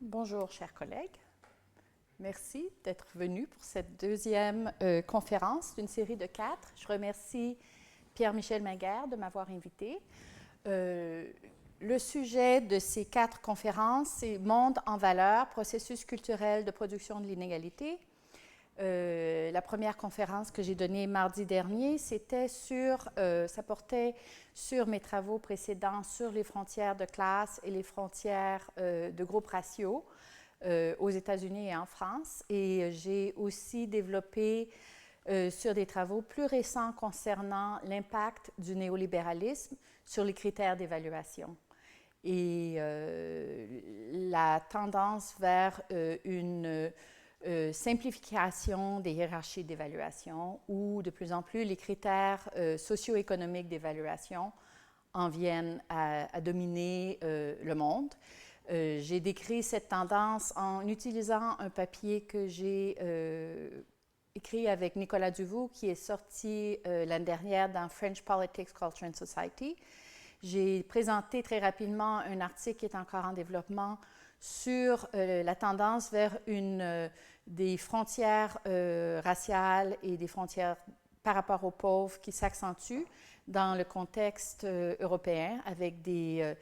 Bonjour, chers collègues. Merci d'être venus pour cette deuxième conférence d'une série de 4. Je remercie Pierre-Michel Maguère de m'avoir invité. Le sujet de ces 4 conférences, c'est Monde en valeur, processus culturel de production de l'inégalité. La première conférence que j'ai donnée mardi dernier, ça portait sur mes travaux précédents sur les frontières de classe et les frontières de groupes raciaux aux États-Unis et en France. Et j'ai aussi développé sur des travaux plus récents concernant l'impact du néolibéralisme sur les critères d'évaluation et la tendance vers une simplification des hiérarchies d'évaluation où de plus en plus les critères socio-économiques d'évaluation en viennent à dominer le monde. J'ai décrit cette tendance en utilisant un papier que j'ai écrit avec Nicolas Duvaux qui est sorti l'année dernière dans French Politics, Culture and Society. J'ai présenté très rapidement un article qui est encore en développement sur la tendance vers des frontières raciales et des frontières par rapport aux pauvres qui s'accentuent dans le contexte européen avec des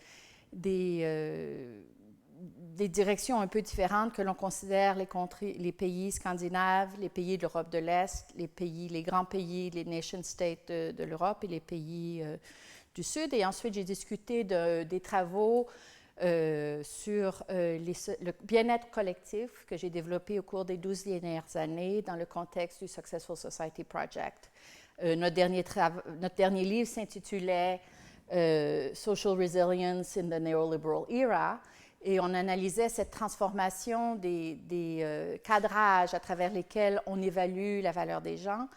directions un peu différentes que l'on considère les pays scandinaves, les pays de l'Europe de l'Est, les grands pays, les nation-states de l'Europe et les pays du Sud. Et ensuite, j'ai discuté des travaux sur le bien-être collectif que j'ai développé au cours des 12 dernières années dans le contexte du Successful Society Project. Notre dernier livre s'intitulait Social Resilience in the Neoliberal Era et on analysait cette transformation des cadrages à travers lesquels on évalue la valeur des gens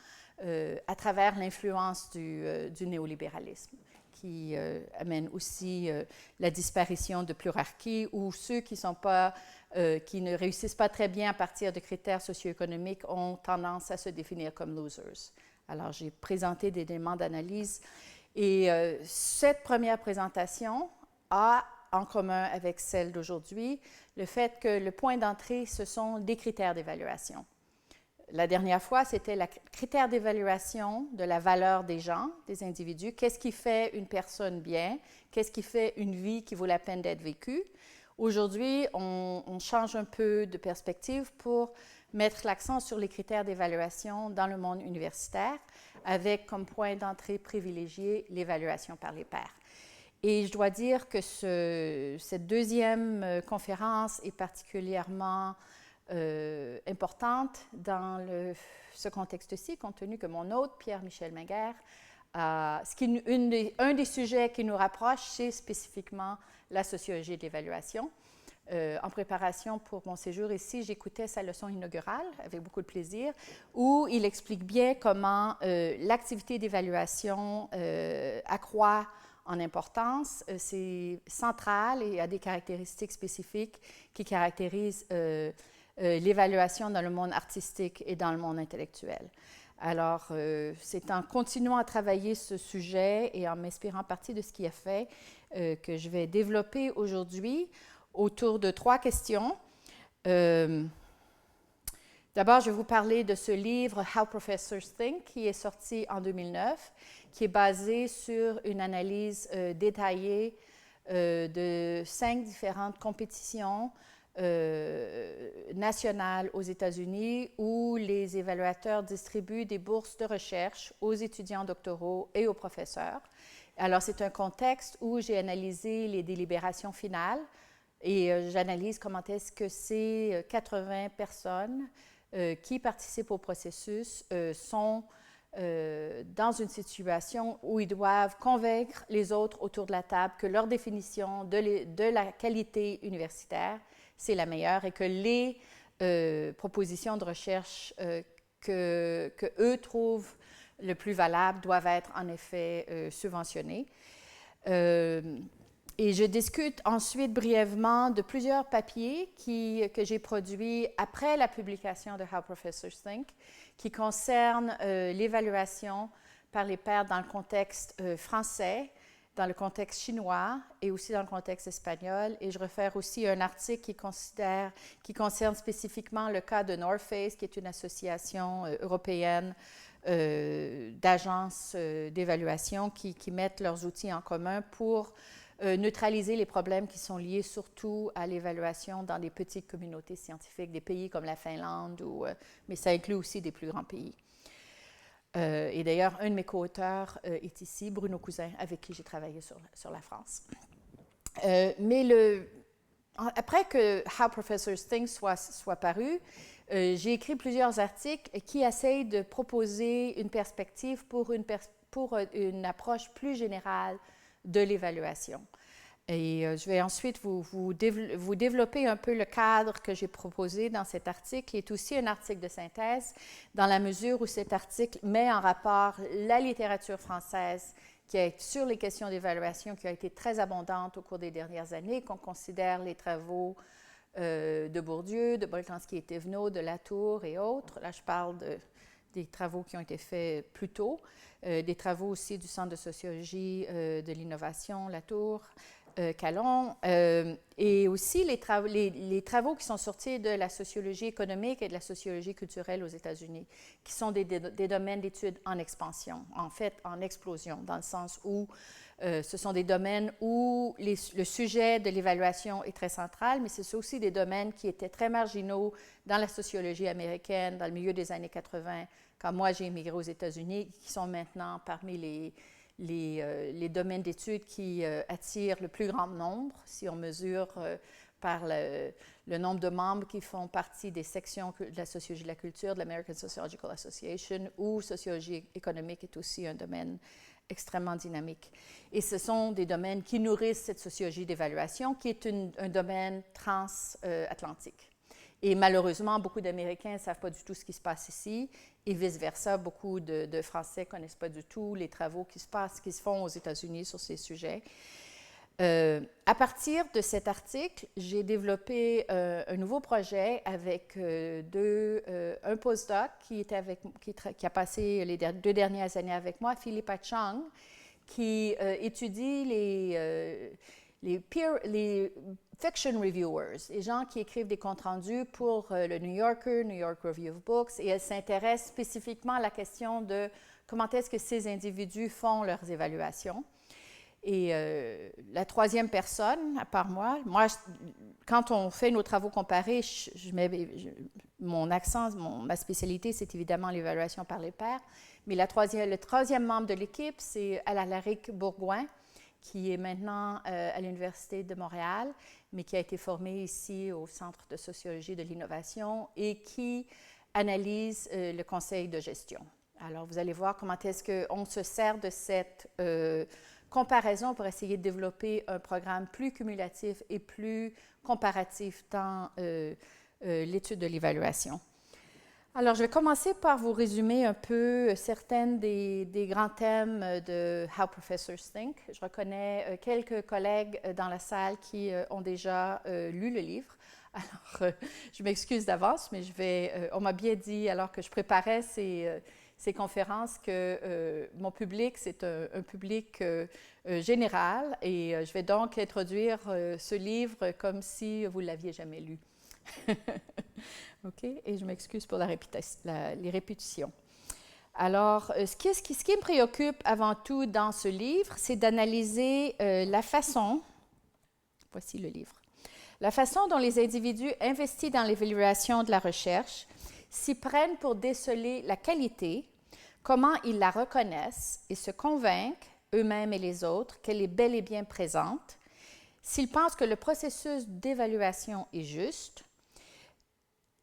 à travers l'influence du néolibéralisme, qui amène aussi la disparition de plurarchies où ceux qui ne réussissent pas très bien à partir de critères socio-économiques ont tendance à se définir comme losers. Alors, j'ai présenté des éléments d'analyse et cette première présentation a en commun avec celle d'aujourd'hui le fait que le point d'entrée, ce sont des critères d'évaluation. La dernière fois, c'était le critère d'évaluation de la valeur des gens, des individus. Qu'est-ce qui fait une personne bien? Qu'est-ce qui fait une vie qui vaut la peine d'être vécue? Aujourd'hui, on change un peu de perspective pour mettre l'accent sur les critères d'évaluation dans le monde universitaire, avec comme point d'entrée privilégié l'évaluation par les pairs. Et je dois dire que cette deuxième conférence est particulièrement importante dans ce contexte-ci, compte tenu que mon hôte, Pierre-Michel Maguère, un des sujets qui nous rapproche, c'est spécifiquement la sociologie de l'évaluation. En préparation pour mon séjour ici, j'écoutais sa leçon inaugurale avec beaucoup de plaisir, où il explique bien comment l'activité d'évaluation accroît en importance. C'est central et a des caractéristiques spécifiques qui caractérisent l'évaluation dans le monde artistique et dans le monde intellectuel. Alors, c'est en continuant à travailler ce sujet et en m'inspirant partie de ce qu'il a fait que je vais développer aujourd'hui autour de 3 questions. D'abord, je vais vous parler de ce livre « How Professors Think » qui est sorti en 2009, qui est basé sur une analyse détaillée de 5 différentes compétitions nationales aux États-Unis où les évaluateurs distribuent des bourses de recherche aux étudiants doctoraux et aux professeurs. Alors, c'est un contexte où j'ai analysé les délibérations finales et j'analyse comment est-ce que ces 80 personnes qui participent au processus sont dans une situation où ils doivent convaincre les autres autour de la table que leur définition de la qualité universitaire, c'est la meilleure et que les propositions de recherche que eux trouvent le plus valables doivent être en effet subventionnées. Et je discute ensuite brièvement de plusieurs papiers que j'ai produits après la publication de How Professors Think, qui concernent l'évaluation par les pairs dans le contexte français dans le contexte chinois et aussi dans le contexte espagnol. Et je réfère aussi à un article qui concerne spécifiquement le cas de North Face, qui est une association européenne d'agences d'évaluation qui mettent leurs outils en commun pour neutraliser les problèmes qui sont liés surtout à l'évaluation dans des petites communautés scientifiques, des pays comme la Finlande, mais ça inclut aussi des plus grands pays. Et d'ailleurs, un de mes co-auteurs est ici, Bruno Cousin, avec qui j'ai travaillé sur la France. Après que How Professors Think soit paru, j'ai écrit plusieurs articles qui essayent de proposer une perspective pour une approche plus générale de l'évaluation. Et je vais ensuite vous développer un peu le cadre que j'ai proposé dans cet article, qui est aussi un article de synthèse, dans la mesure où cet article met en rapport la littérature française qui est sur les questions d'évaluation, qui a été très abondante au cours des dernières années, qu'on considère les travaux de Bourdieu, de Boltanski et Thévenot, de Latour et autres. Là, je parle des travaux qui ont été faits plus tôt, des travaux aussi du Centre de sociologie de l'innovation, Latour, Calon, et aussi les travaux qui sont sortis de la sociologie économique et de la sociologie culturelle aux États-Unis, qui sont des domaines d'études en expansion, en fait en explosion, dans le sens où ce sont des domaines où le sujet de l'évaluation est très central, mais c'est aussi des domaines qui étaient très marginaux dans la sociologie américaine, dans le milieu des années 80, quand moi j'ai immigré aux États-Unis, qui sont maintenant parmi les domaines d'études qui attirent le plus grand nombre, si on mesure par le nombre de membres qui font partie des sections de la sociologie de la culture, de l'American Sociological Association, où sociologie économique est aussi un domaine extrêmement dynamique. Et ce sont des domaines qui nourrissent cette sociologie d'évaluation, qui est un domaine transatlantique. Et malheureusement, beaucoup d'Américains ne savent pas du tout ce qui se passe ici, et vice-versa, beaucoup de Français ne connaissent pas du tout les travaux qui se font aux États-Unis sur ces sujets. À partir de cet article, j'ai développé un nouveau projet avec un postdoc qui a passé les 2 dernières années avec moi, Philippa Chung, qui étudie les fiction reviewers, les gens qui écrivent des comptes rendus pour le New Yorker, New York Review of Books, et elle s'intéresse spécifiquement à la question de comment est-ce que ces individus font leurs évaluations. Et la troisième personne, à part moi, quand on fait nos travaux comparés, mon accent, ma spécialité, c'est évidemment l'évaluation par les pairs, mais le troisième membre de l'équipe, c'est Alaric Bourgoin, qui est maintenant à l'Université de Montréal, mais qui a été formé ici au Centre de sociologie de l'innovation et qui analyse le conseil de gestion. Alors, vous allez voir comment est-ce qu'on se sert de cette comparaison pour essayer de développer un programme plus cumulatif et plus comparatif dans l'étude de l'évaluation. Alors, je vais commencer par vous résumer un peu certaines des grands thèmes de How Professors Think. Je reconnais quelques collègues dans la salle qui ont déjà lu le livre. Alors, je m'excuse d'avance, mais on m'a bien dit, alors que je préparais ces conférences, que mon public, c'est un public général, et je vais donc introduire ce livre comme si vous ne l'aviez jamais lu. OK? Et je m'excuse pour les répétitions. Alors, ce qui me préoccupe avant tout dans ce livre, c'est d'analyser la façon, voici le livre, la façon dont les individus investis dans l'évaluation de la recherche s'y prennent pour déceler la qualité, comment ils la reconnaissent et se convainquent, eux-mêmes et les autres, qu'elle est bel et bien présente, s'ils pensent que le processus d'évaluation est juste,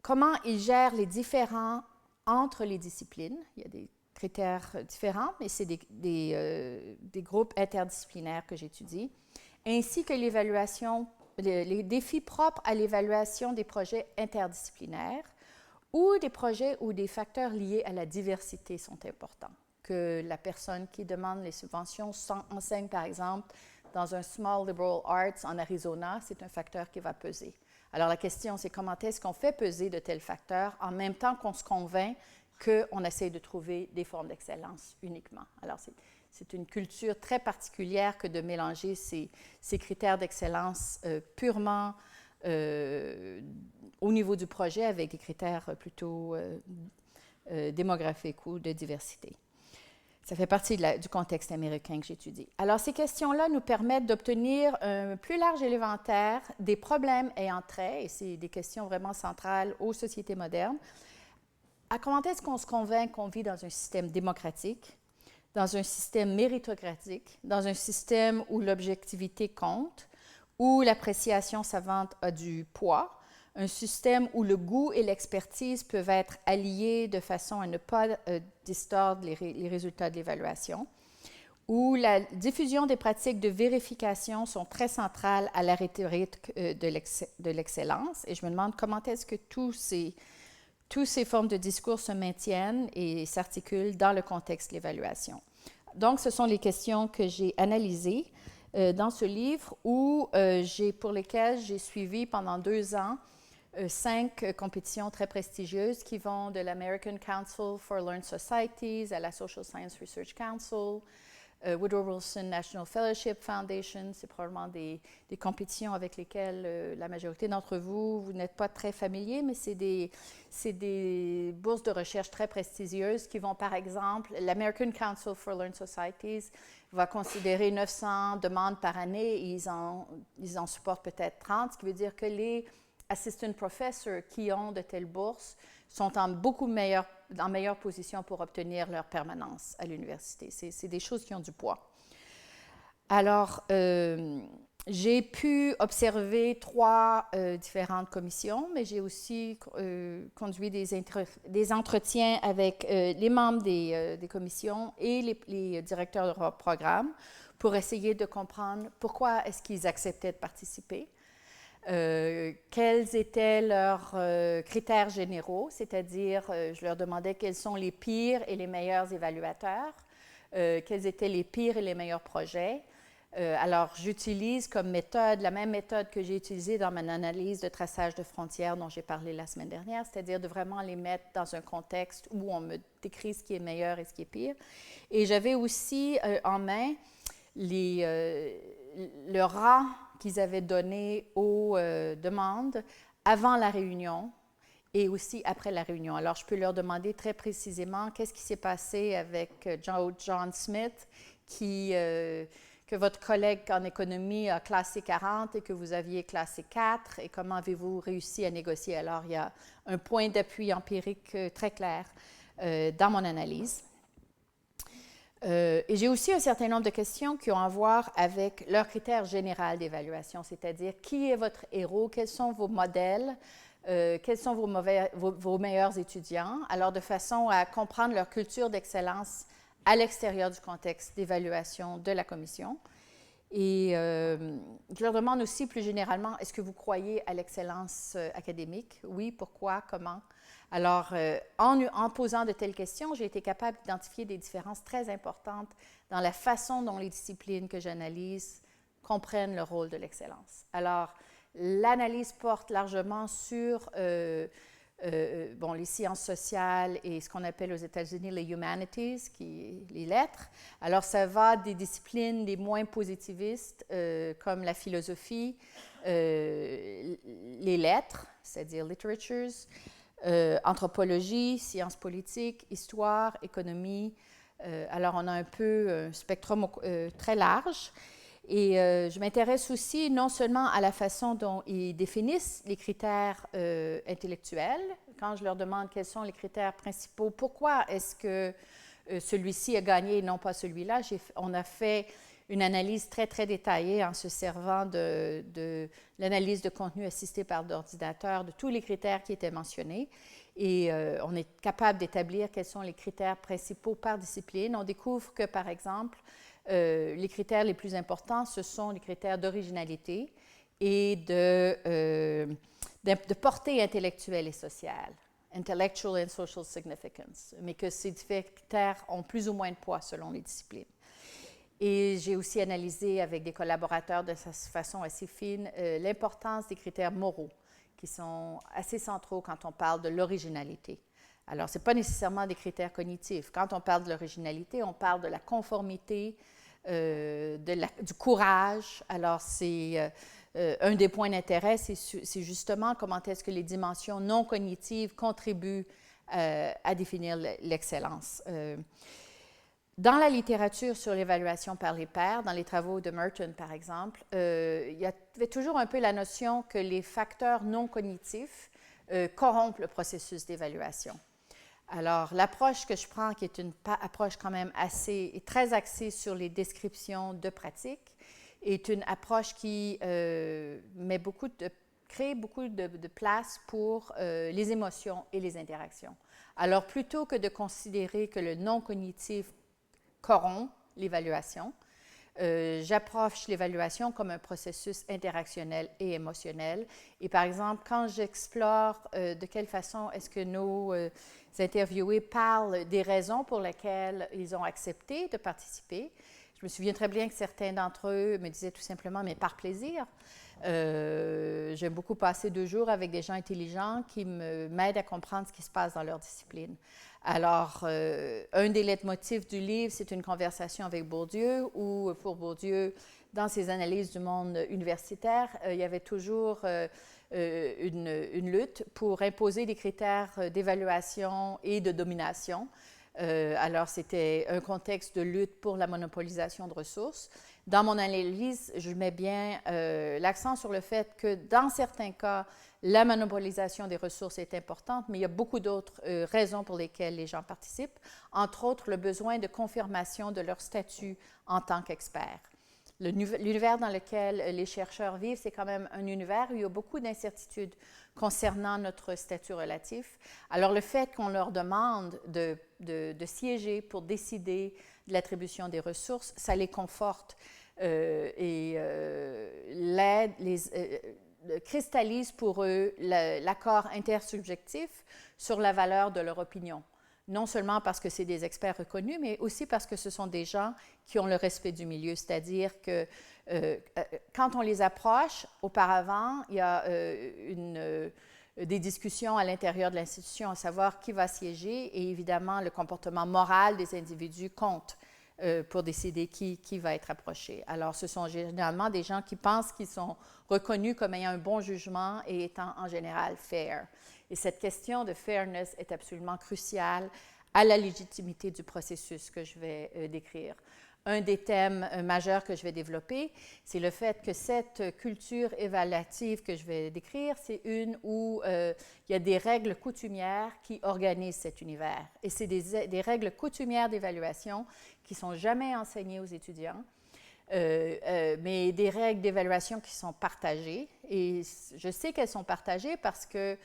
comment ils gèrent les différends entre les disciplines. Il y a des critères différents, mais c'est des groupes interdisciplinaires que j'étudie, ainsi que les défis propres à l'évaluation des projets interdisciplinaires ou des projets où des facteurs liés à la diversité sont importants. Que la personne qui demande les subventions enseigne, par exemple, dans un Small Liberal Arts en Arizona, c'est un facteur qui va peser. Alors, la question, c'est comment est-ce qu'on fait peser de tels facteurs en même temps qu'on se convainc qu'on essaie de trouver des formes d'excellence uniquement. Alors, C'est une culture très particulière que de mélanger ces critères d'excellence purement au niveau du projet avec des critères plutôt démographiques ou de diversité. Ça fait partie du contexte américain que j'étudie. Alors, ces questions-là nous permettent d'obtenir un plus large élémentaire des problèmes ayant trait, et c'est des questions vraiment centrales aux sociétés modernes, à comment est-ce qu'on se convainc qu'on vit dans un système démocratique, dans un système méritocratique, dans un système où l'objectivité compte, où l'appréciation savante a du poids, un système où le goût et l'expertise peuvent être alliés de façon à ne pas distordre les résultats de l'évaluation, où la diffusion des pratiques de vérification sont très centrales à la rhétorique de l'excellence. Et je me demande comment est-ce que toutes ces formes de discours se maintiennent et s'articulent dans le contexte de l'évaluation. Donc, ce sont les questions que j'ai analysées dans ce livre pour lesquelles j'ai suivi pendant 2 ans 5 compétitions très prestigieuses qui vont de l'American Council for Learned Societies à la Social Science Research Council, Woodrow Wilson National Fellowship Foundation. C'est probablement des compétitions avec lesquelles la majorité d'entre vous n'êtes pas très familiers, mais c'est des bourses de recherche très prestigieuses qui vont, par exemple, l'American Council for Learned Societies va considérer 900 demandes par année et ils en supportent peut-être 30, ce qui veut dire que les assistant professors qui ont de telles bourses sont en meilleure position pour obtenir leur permanence à l'université. C'est des choses qui ont du poids. Alors, j'ai pu observer 3 différentes commissions, mais j'ai aussi conduit des entretiens avec les membres des commissions et les directeurs de leur programme pour essayer de comprendre pourquoi est-ce qu'ils acceptaient de participer. Quels étaient leurs critères généraux, c'est-à-dire je leur demandais quels sont les pires et les meilleurs évaluateurs, quels étaient les pires et les meilleurs projets. Alors, j'utilise comme méthode la même méthode que j'ai utilisée dans mon analyse de traçage de frontières dont j'ai parlé la semaine dernière, c'est-à-dire de vraiment les mettre dans un contexte où on me décrit ce qui est meilleur et ce qui est pire. Et j'avais aussi en main le rang qu'ils avaient donné aux demandes avant la réunion et aussi après la réunion. Alors, je peux leur demander très précisément qu'est-ce qui s'est passé avec John Smith, que votre collègue en économie a classé 40 et que vous aviez classé 4, et comment avez-vous réussi à négocier? Alors, il y a un point d'appui empirique très clair dans mon analyse. Et j'ai aussi un certain nombre de questions qui ont à voir avec leur critère général d'évaluation, c'est-à-dire qui est votre héros, quels sont vos modèles, quels sont vos meilleurs étudiants, alors de façon à comprendre leur culture d'excellence à l'extérieur du contexte d'évaluation de la commission. Et je leur demande aussi plus généralement, est-ce que vous croyez à l'excellence académique? Oui, pourquoi, comment? Alors, en posant de telles questions, j'ai été capable d'identifier des différences très importantes dans la façon dont les disciplines que j'analyse comprennent le rôle de l'excellence. Alors, l'analyse porte largement sur les sciences sociales et ce qu'on appelle aux États-Unis les humanities, les lettres. Alors, ça va des disciplines les moins positivistes, comme la philosophie, les lettres, c'est-à-dire literatures, anthropologie, sciences politiques, histoire, économie. Alors, on a un peu un spectrum très large. Et je m'intéresse aussi non seulement à la façon dont ils définissent les critères intellectuels, quand je leur demande quels sont les critères principaux, pourquoi est-ce que celui-ci a gagné et non pas celui-là. On a fait une analyse très, très détaillée en se servant de l'analyse de contenu assistée par l'ordinateur, de tous les critères qui étaient mentionnés. Et on est capable d'établir quels sont les critères principaux par discipline. On découvre que, par exemple, les critères les plus importants, ce sont les critères d'originalité et de portée intellectuelle et sociale, intellectual and social significance, mais que ces différents critères ont plus ou moins de poids selon les disciplines. Et j'ai aussi analysé avec des collaborateurs de façon assez fine l'importance des critères moraux, qui sont assez centraux quand on parle de l'originalité. Alors, ce n'est pas nécessairement des critères cognitifs. Quand on parle de l'originalité, on parle de la conformité, du courage. Alors, c'est un des points d'intérêt, c'est justement comment est-ce que les dimensions non cognitives contribuent à définir l'excellence. Dans la littérature sur l'évaluation par les pairs, dans les travaux de Merton, par exemple, il y avait toujours un peu la notion que les facteurs non cognitifs corrompent le processus d'évaluation. Alors, l'approche que je prends, qui est une approche quand même très axée sur les descriptions de pratiques, est une approche qui crée beaucoup de place pour les émotions et les interactions. Alors, plutôt que de considérer que le non-cognitif corrompt l'évaluation, j'approche l'évaluation comme un processus interactionnel et émotionnel. Et par exemple, quand j'explore de quelle façon est-ce que nos interviewés parlent des raisons pour lesquelles ils ont accepté de participer, je me souviens très bien que certains d'entre eux me disaient tout simplement « mais par plaisir ». J'aime beaucoup passer 2 jours avec des gens intelligents qui m'aident à comprendre ce qui se passe dans leur discipline. Alors, un des leitmotifs du livre, c'est une conversation avec Bourdieu, où pour Bourdieu, dans ses analyses du monde universitaire, il y avait toujours une lutte pour imposer des critères d'évaluation et de domination. Alors, c'était un contexte de lutte pour la monopolisation de ressources. Dans mon analyse, je mets bien l'accent sur le fait que, dans certains cas, la monopolisation des ressources est importante, mais il y a beaucoup d'autres raisons pour lesquelles les gens participent, entre autres le besoin de confirmation de leur statut en tant qu'expert. L'univers dans lequel les chercheurs vivent, c'est quand même un univers où il y a beaucoup d'incertitudes concernant notre statut relatif. Alors, le fait qu'on leur demande de siéger pour décider de l'attribution des ressources, ça les conforte et cristallise pour eux l'accord intersubjectif sur la valeur de leur opinion. Non seulement parce que c'est des experts reconnus, mais aussi parce que ce sont des gens qui ont le respect du milieu. C'est-à-dire que quand on les approche, auparavant, il y a des discussions à l'intérieur de l'institution à savoir qui va siéger et évidemment, le comportement moral des individus compte pour décider qui va être approché. Alors, ce sont généralement des gens qui pensent qu'ils sont reconnus comme ayant un bon jugement et étant en général fair. Et cette question de fairness est absolument cruciale à la légitimité du processus que je vais décrire. Un des thèmes majeurs que je vais développer, c'est le fait que cette culture évaluative que je vais décrire, c'est une où il y a des règles coutumières qui organisent cet univers. Et c'est des règles coutumières d'évaluation qui ne sont jamais enseignées aux étudiants, mais des règles d'évaluation qui sont partagées. Et je sais qu'elles sont partagées parce que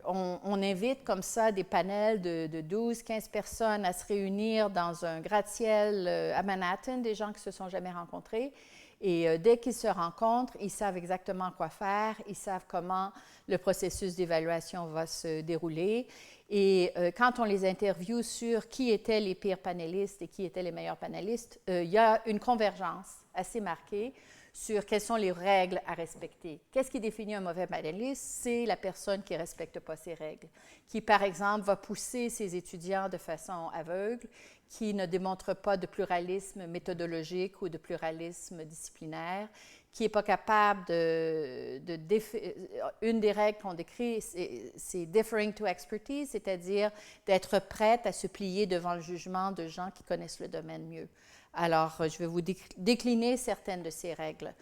on invite comme ça des panels de 12-15 personnes à se réunir dans un gratte-ciel à Manhattan, des gens qui ne se sont jamais rencontrés. Et dès qu'ils se rencontrent, ils savent exactement quoi faire, ils savent comment le processus d'évaluation va se dérouler. Et quand on les interviewe sur qui étaient les pires panélistes et qui étaient les meilleurs panélistes, il y a une convergence assez marquée sur quelles sont les règles à respecter. Qu'est-ce qui définit un mauvais panéliste? C'est la personne qui ne respecte pas ces règles, qui, par exemple, va pousser ses étudiants de façon aveugle, qui ne démontre pas de pluralisme méthodologique ou de pluralisme disciplinaire, qui n'est pas capable une des règles qu'on décrit, c'est differing to expertise, c'est-à-dire d'être prête à se plier devant le jugement de gens qui connaissent le domaine mieux. Alors, je vais vous décliner certaines de ces règles.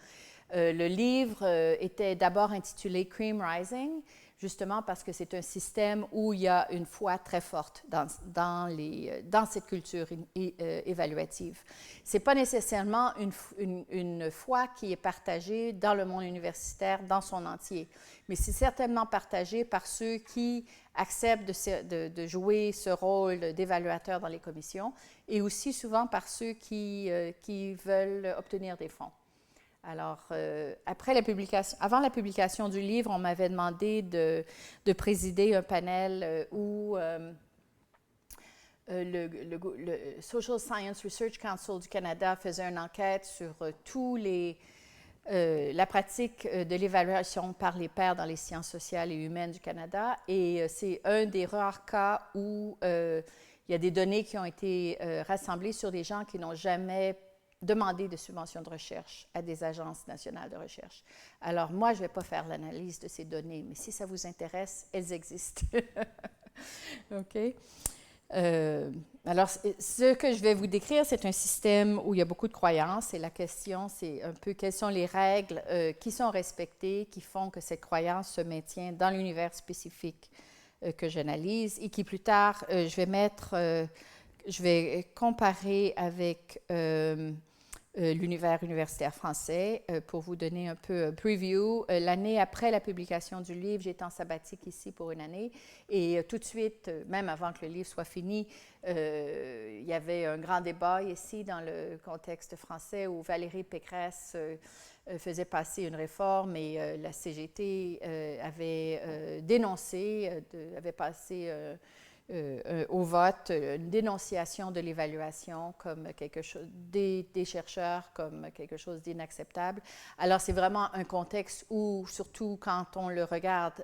Le livre était d'abord intitulé Cream Rising, justement parce que c'est un système où il y a une foi très forte dans cette culture évaluative. Ce n'est pas nécessairement une foi qui est partagée dans le monde universitaire dans son entier, mais c'est certainement partagé par ceux qui acceptent de jouer ce rôle d'évaluateur dans les commissions et aussi souvent par ceux qui veulent obtenir des fonds. Alors, avant la publication du livre, on m'avait demandé de présider un panel où le Social Science Research Council du Canada faisait une enquête sur tous les la pratique de l'évaluation par les pairs dans les sciences sociales et humaines du Canada. Et c'est un des rares cas où il y a des données qui ont été rassemblées sur des gens qui n'ont jamais demandé de subvention de recherche à des agences nationales de recherche. Alors, moi, je ne vais pas faire l'analyse de ces données, mais si ça vous intéresse, elles existent. OK? Alors, ce que je vais vous décrire, c'est un système où il y a beaucoup de croyances et la question, c'est un peu quelles sont les règles qui sont respectées, qui font que cette croyance se maintient dans l'univers spécifique que j'analyse et qui plus tard, je vais comparer avec l'univers universitaire français pour vous donner un peu un preview. L'année après la publication du livre, j'étais en sabbatique ici pour une année et tout de suite, même avant que le livre soit fini, il y avait un grand débat ici dans le contexte français où Valérie Pécresse faisait passer une réforme et la CGT avait dénoncé, avait passé au vote une dénonciation de l'évaluation comme quelque chose, des chercheurs comme quelque chose d'inacceptable. Alors, c'est vraiment un contexte où, surtout quand on le regarde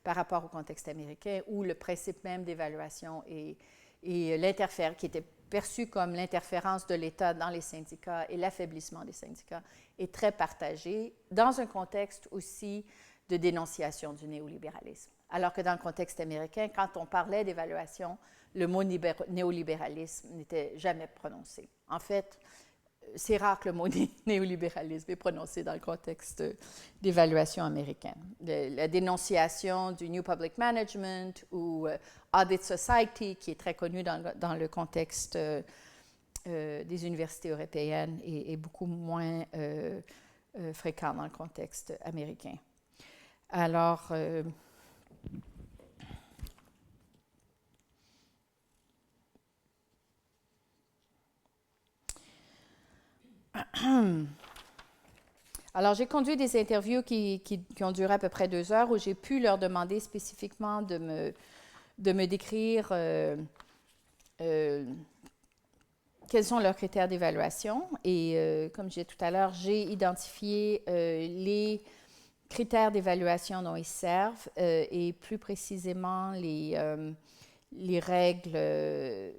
par rapport au contexte américain, où le principe même d'évaluation et l'interférence, qui était perçu comme l'interférence de l'État dans les syndicats et l'affaiblissement des syndicats, est très partagé dans un contexte aussi de dénonciation du néolibéralisme. Alors que dans le contexte américain, quand on parlait d'évaluation, le mot néolibéralisme n'était jamais prononcé. En fait, c'est rare que le mot néolibéralisme est prononcé dans le contexte d'évaluation américaine. La dénonciation du New Public Management ou Audit Society, qui est très connu dans le contexte des universités européennes, est beaucoup moins fréquent dans le contexte américain. Alors, j'ai conduit des interviews qui ont duré à peu près 2 heures où j'ai pu leur demander spécifiquement de me décrire quels sont leurs critères d'évaluation. Et comme je disais tout à l'heure, j'ai identifié les critères d'évaluation dont ils servent et plus précisément les règles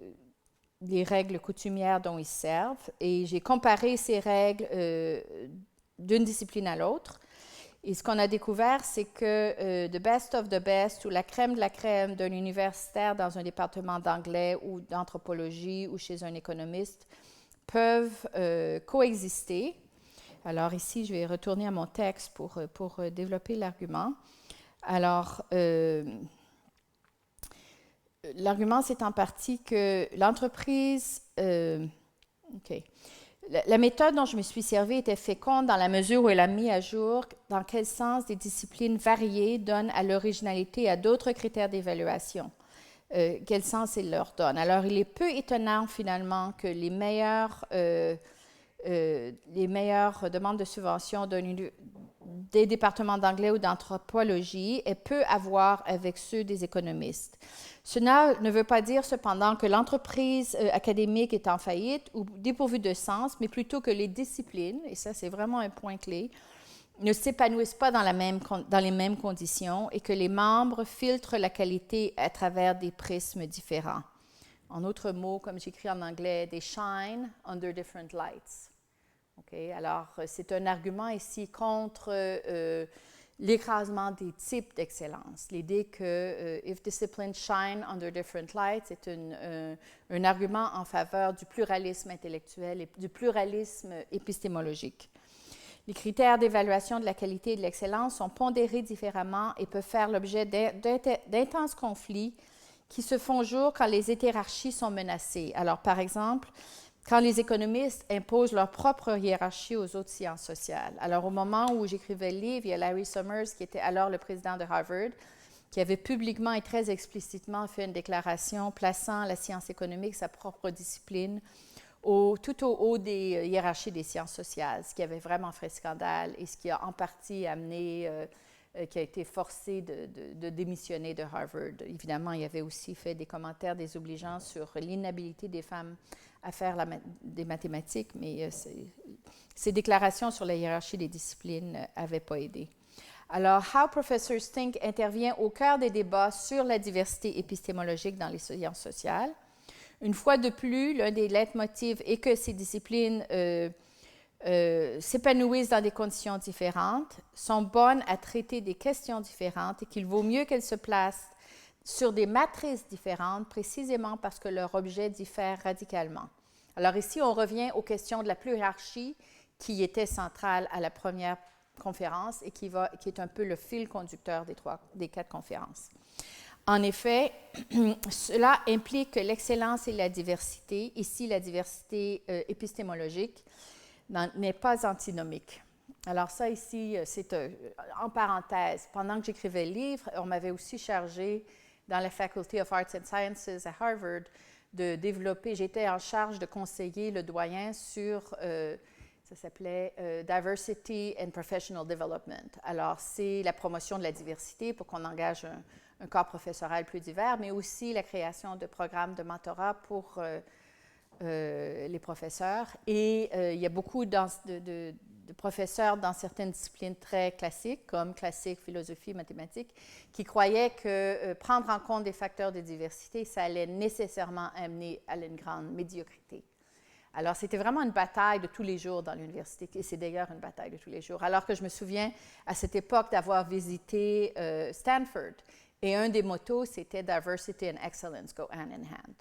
coutumières dont ils servent. Et j'ai comparé ces règles d'une discipline à l'autre. Et ce qu'on a découvert, c'est que the best of the best, ou la crème de la crème d'un universitaire dans un département d'anglais ou d'anthropologie ou chez un économiste, peuvent coexister. Alors ici, je vais retourner à mon texte pour développer l'argument. Alors, l'argument, c'est en partie que l'entreprise... OK. La méthode dont je me suis servie était féconde dans la mesure où elle a mis à jour dans quel sens des disciplines variées donnent à l'originalité et à d'autres critères d'évaluation. Quel sens ils leur donnent. Alors, il est peu étonnant finalement que les meilleures demandes de subvention des départements d'anglais ou d'anthropologie aient peu à voir avec ceux des économistes. Cela ne veut pas dire cependant que l'entreprise académique est en faillite ou dépourvue de sens, mais plutôt que les disciplines, et ça c'est vraiment un point clé, ne s'épanouissent pas dans les mêmes conditions et que les membres filtrent la qualité à travers des prismes différents. En d'autres mots, comme j'écris en anglais, they shine under different lights. Okay? Alors, c'est un argument ici contre l'écrasement des types d'excellence. L'idée que if disciplines shine under different lights, c'est un argument en faveur du pluralisme intellectuel et du pluralisme épistémologique. Les critères d'évaluation de la qualité et de l'excellence sont pondérés différemment et peuvent faire l'objet d'intenses conflits qui se font jour quand les hiérarchies sont menacées. Alors, par exemple, quand les économistes imposent leur propre hiérarchie aux autres sciences sociales. Alors, au moment où j'écrivais le livre, il y a Larry Summers, qui était alors le président de Harvard, qui avait publiquement et très explicitement fait une déclaration plaçant la science économique, sa propre discipline, tout au haut des hiérarchies des sciences sociales, ce qui avait vraiment fait scandale et ce qui a en partie amené qui a été forcé de démissionner de Harvard. Évidemment, il avait aussi fait des commentaires désobligeants sur l'inhabilité des femmes à faire des mathématiques, mais ses déclarations sur la hiérarchie des disciplines n'avaient pas aidé. Alors, How Professors Think intervient au cœur des débats sur la diversité épistémologique dans les sciences sociales. Une fois de plus, l'un des leitmotifs est que ces disciplines s'épanouissent dans des conditions différentes, sont bonnes à traiter des questions différentes et qu'il vaut mieux qu'elles se placent sur des matrices différentes, précisément parce que leur objet diffère radicalement. Alors ici, on revient aux questions de la plurarchie qui était centrale à la première conférence et qui est un peu le fil conducteur des 4 conférences. En effet, cela implique que l'excellence et la diversité, ici la diversité épistémologique, n'est pas antinomique. Alors ça ici, c'est en parenthèse. Pendant que j'écrivais le livre, on m'avait aussi chargé dans la Faculty of Arts and Sciences à Harvard de développer, j'étais en charge de conseiller le doyen sur, ça s'appelait Diversity and Professional Development. Alors c'est la promotion de la diversité pour qu'on engage un corps professoral plus divers, mais aussi la création de programmes de mentorat pour les professeurs. Et il y a beaucoup de professeurs dans certaines disciplines très classiques, comme classique, philosophie, mathématiques, qui croyaient que prendre en compte des facteurs de diversité, ça allait nécessairement amener à une grande médiocrité. Alors, c'était vraiment une bataille de tous les jours dans l'université, et c'est d'ailleurs une bataille de tous les jours. Alors que je me souviens, à cette époque, d'avoir visité Stanford, et un des mottos, c'était « Diversity and excellence go hand in hand ».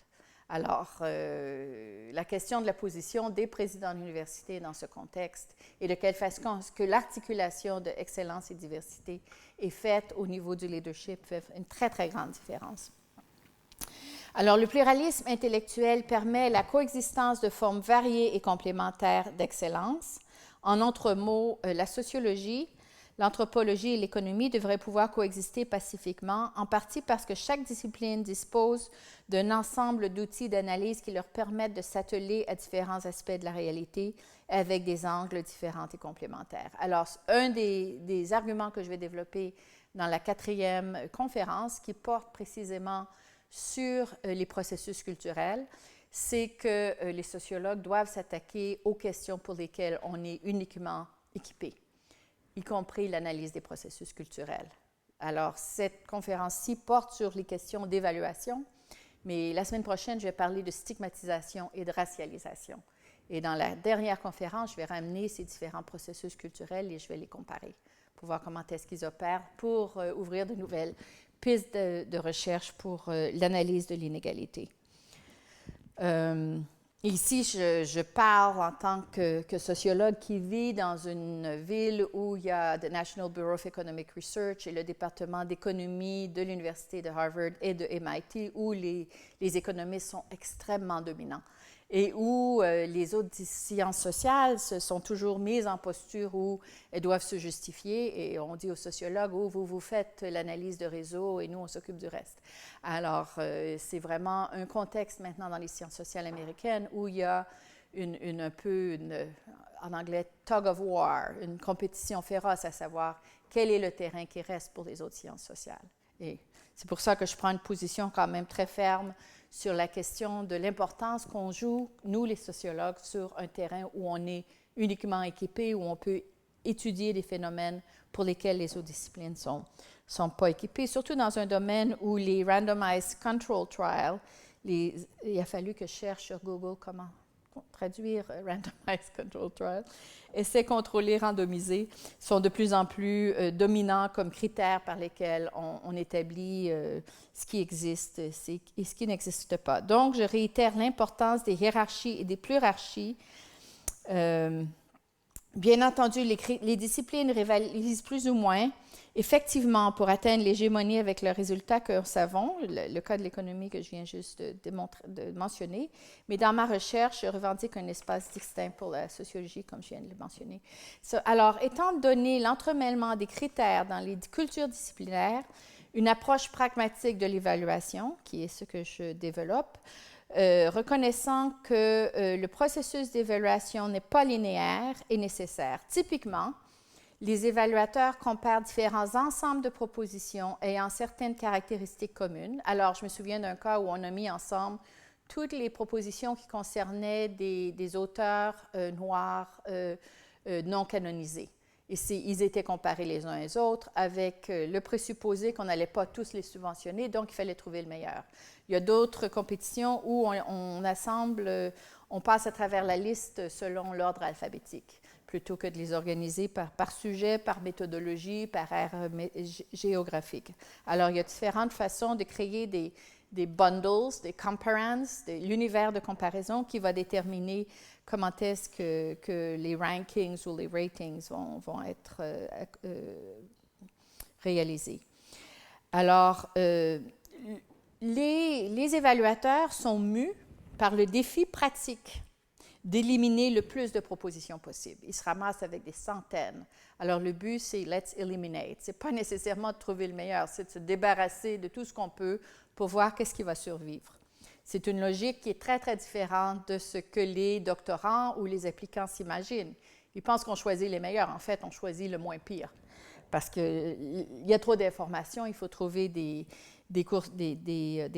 Alors, la question de la position des présidents de l'université dans ce contexte et de quelle façon que l'articulation de excellence et diversité est faite au niveau du leadership fait une très, très grande différence. Alors, le pluralisme intellectuel permet la coexistence de formes variées et complémentaires d'excellence. En d'autres mots, la sociologie, l'anthropologie et l'économie devraient pouvoir coexister pacifiquement, en partie parce que chaque discipline dispose d'un ensemble d'outils d'analyse qui leur permettent de s'atteler à différents aspects de la réalité avec des angles différents et complémentaires. Alors, un des arguments que je vais développer dans la 4e conférence, qui porte précisément sur les processus culturels, c'est que les sociologues doivent s'attaquer aux questions pour lesquelles on est uniquement équipé, y compris l'analyse des processus culturels. Alors, cette conférence-ci porte sur les questions d'évaluation, mais la semaine prochaine, je vais parler de stigmatisation et de racialisation. Et dans la dernière conférence, je vais ramener ces différents processus culturels et je vais les comparer pour voir comment est-ce qu'ils opèrent pour ouvrir de nouvelles pistes de recherche pour l'analyse de l'inégalité. Ici, je parle en tant que sociologue qui vit dans une ville où il y a le National Bureau of Economic Research et le département d'économie de l'Université de Harvard et de MIT, où les économistes sont extrêmement dominants et où les autres sciences sociales se sont toujours mises en posture où elles doivent se justifier et on dit aux sociologues « Oh, vous faites l'analyse de réseau et nous, on s'occupe du reste ». Alors, c'est vraiment un contexte maintenant dans les sciences sociales américaines où il y a en anglais, tug of war, une compétition féroce à savoir quel est le terrain qui reste pour les autres sciences sociales. Et c'est pour ça que je prends une position quand même très ferme sur la question de l'importance qu'on joue, nous les sociologues, sur un terrain où on est uniquement équipé, où on peut étudier des phénomènes pour lesquels les autres disciplines ne sont pas équipées, surtout dans un domaine où les randomized control trials, il a fallu que je cherche sur Google comment traduire randomized control trial, essais contrôlés randomisés sont de plus en plus dominants comme critères par lesquels on établit ce qui existe et ce qui n'existe pas. Donc, je réitère l'importance des hiérarchies et des plurarchies. Bien entendu, les disciplines rivalisent plus ou moins, effectivement, pour atteindre l'hégémonie avec le résultat que nous savons, le cas de l'économie que je viens juste de mentionner, mais dans ma recherche, je revendique un espace distinct pour la sociologie, comme je viens de le mentionner. Alors, étant donné l'entremêlement des critères dans les cultures disciplinaires, une approche pragmatique de l'évaluation, qui est ce que je développe, reconnaissant que le processus d'évaluation n'est pas linéaire et nécessaire. Typiquement, Les évaluateurs comparent différents ensembles de propositions ayant certaines caractéristiques communes. Alors, je me souviens d'un cas où on a mis ensemble toutes les propositions qui concernaient des auteurs noirs non canonisés. Et ils étaient comparés les uns aux autres avec le présupposé qu'on n'allait pas tous les subventionner, donc il fallait trouver le meilleur. Il y a d'autres compétitions où on assemble, on passe à travers la liste selon l'ordre alphabétique, plutôt que de les organiser par sujet, par méthodologie, par aire géographique. Alors, il y a différentes façons de créer des bundles, des comparands, l'univers de comparaison qui va déterminer comment est-ce que les rankings ou les ratings vont être réalisés. Alors, les évaluateurs sont mus par le défi pratique d'éliminer le plus de propositions possibles. Ils se ramassent avec des centaines. Alors, le but, c'est « let's eliminate ». Ce n'est pas nécessairement de trouver le meilleur, c'est de se débarrasser de tout ce qu'on peut pour voir qu'est-ce qui va survivre. C'est une logique qui est très, très différente de ce que les doctorants ou les applicants s'imaginent. Ils pensent qu'on choisit les meilleurs. En fait, on choisit le moins pire. Parce qu'il y a trop d'informations, il faut trouver des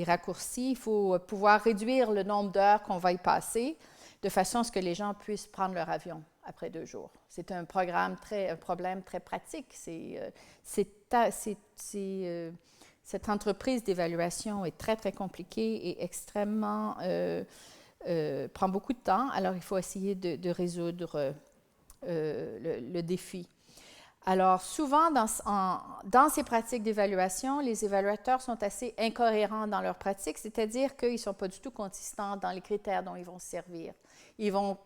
raccourcis, il faut pouvoir réduire le nombre d'heures qu'on va y passer de façon à ce que les gens puissent prendre leur avion après 2 jours. C'est un problème très pratique. Cette entreprise d'évaluation est très, très compliquée et extrêmement prend beaucoup de temps. Alors, il faut essayer de résoudre le défi. Alors, souvent, dans ces pratiques d'évaluation, les évaluateurs sont assez incohérents dans leurs pratiques, c'est-à-dire qu'ils ne sont pas du tout consistants dans les critères dont ils vont se servir. Ils vont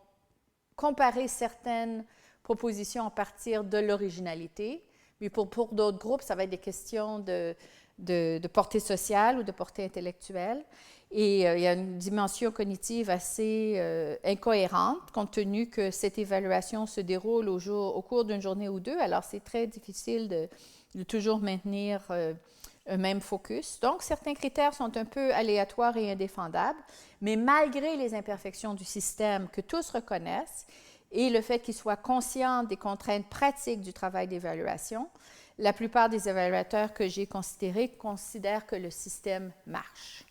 comparer certaines propositions à partir de l'originalité, mais pour d'autres groupes, ça va être des questions de portée sociale ou de portée intellectuelle. Et il y a une dimension cognitive assez incohérente, compte tenu que cette évaluation se déroule au cours d'une journée ou 2. Alors, c'est très difficile de toujours maintenir un même focus. Donc, certains critères sont un peu aléatoires et indéfendables, mais malgré les imperfections du système que tous reconnaissent et le fait qu'ils soient conscients des contraintes pratiques du travail d'évaluation, la plupart des évaluateurs que j'ai considérés considèrent que le système marche.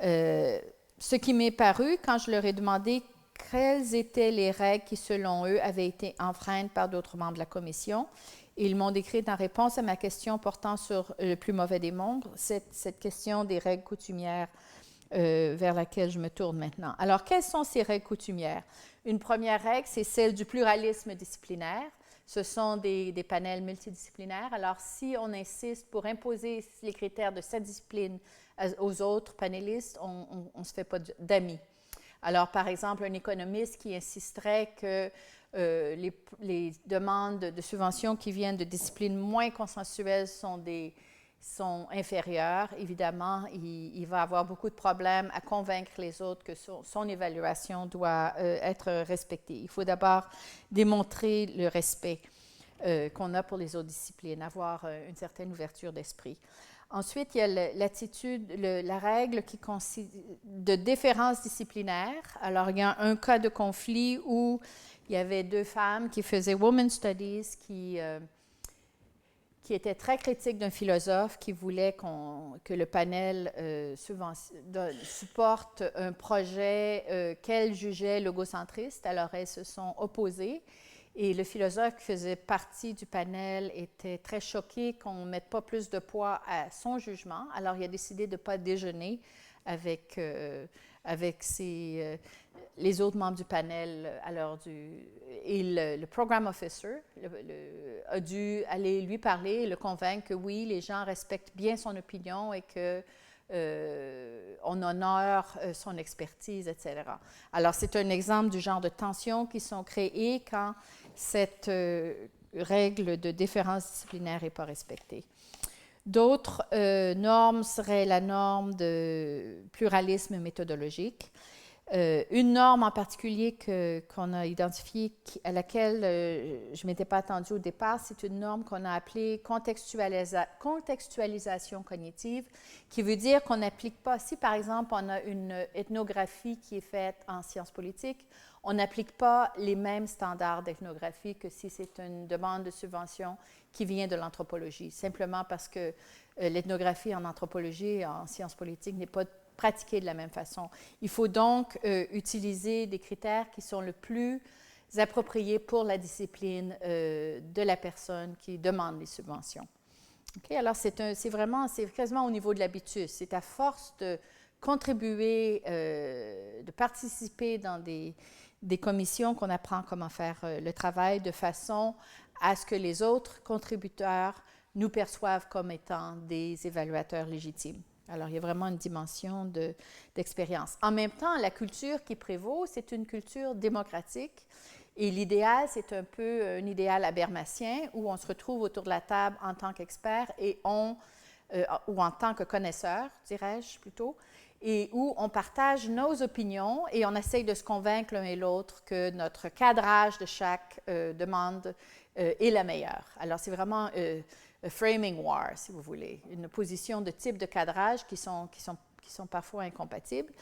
Ce qui m'est paru quand je leur ai demandé quelles étaient les règles qui, selon eux, avaient été enfreintes par d'autres membres de la commission. Et ils m'ont décrit en réponse à ma question portant sur le plus mauvais des mondes, cette question des règles coutumières vers laquelle je me tourne maintenant. Alors, quelles sont ces règles coutumières? Une première règle, c'est celle du pluralisme disciplinaire. Ce sont des panels multidisciplinaires. Alors, si on insiste pour imposer les critères de cette discipline aux autres panélistes, on ne se fait pas d'amis. Alors, par exemple, un économiste qui insisterait que les demandes de subventions qui viennent de disciplines moins consensuelles sont inférieures, évidemment, il va avoir beaucoup de problèmes à convaincre les autres que son évaluation doit être respectée. Il faut d'abord démontrer le respect qu'on a pour les autres disciplines, avoir une certaine ouverture d'esprit. Ensuite, il y a la règle de déférence disciplinaire. Alors, il y a un cas de conflit où il y avait 2 femmes qui faisaient Women's Studies qui étaient très critiques d'un philosophe qui voulait que le panel supporte un projet qu'elles jugeaient logocentriste. Alors, elles se sont opposées. Et le philosophe qui faisait partie du panel était très choqué qu'on ne mette pas plus de poids à son jugement. Alors, il a décidé de ne pas déjeuner avec les autres membres du panel. Et le programme officer a dû aller lui parler et le convaincre que oui, les gens respectent bien son opinion et qu'on honore son expertise, etc. Alors, c'est un exemple du genre de tensions qui sont créées quand cette règle de déférence disciplinaire n'est pas respectée. D'autres normes seraient la norme de pluralisme méthodologique. Une norme en particulier qu'on a identifiée, à laquelle je ne m'étais pas attendue au départ, c'est une norme qu'on a appelée contextualisation cognitive, qui veut dire qu'on n'applique pas, si par exemple on a une ethnographie qui est faite en sciences politiques, on n'applique pas les mêmes standards d'ethnographie que si c'est une demande de subvention qui vient de l'anthropologie, simplement parce que l'ethnographie en anthropologie et en sciences politiques n'est pas pratiquer de la même façon. Il faut donc utiliser des critères qui sont le plus appropriés pour la discipline de la personne qui demande les subventions. Okay? Alors, c'est quasiment au niveau de l'habitus. C'est à force de contribuer, de participer dans des commissions qu'on apprend comment faire le travail de façon à ce que les autres contributeurs nous perçoivent comme étant des évaluateurs légitimes. Alors, il y a vraiment une dimension d'expérience. En même temps, la culture qui prévaut, c'est une culture démocratique. Et l'idéal, c'est un peu un idéal habermasien où on se retrouve autour de la table en tant qu'expert ou en tant que connaisseur, dirais-je plutôt, et où on partage nos opinions et on essaye de se convaincre l'un et l'autre que notre cadrage de chaque demande est la meilleure. Alors, c'est vraiment framing war, si vous voulez, une position de type de cadrage qui sont parfois incompatibles.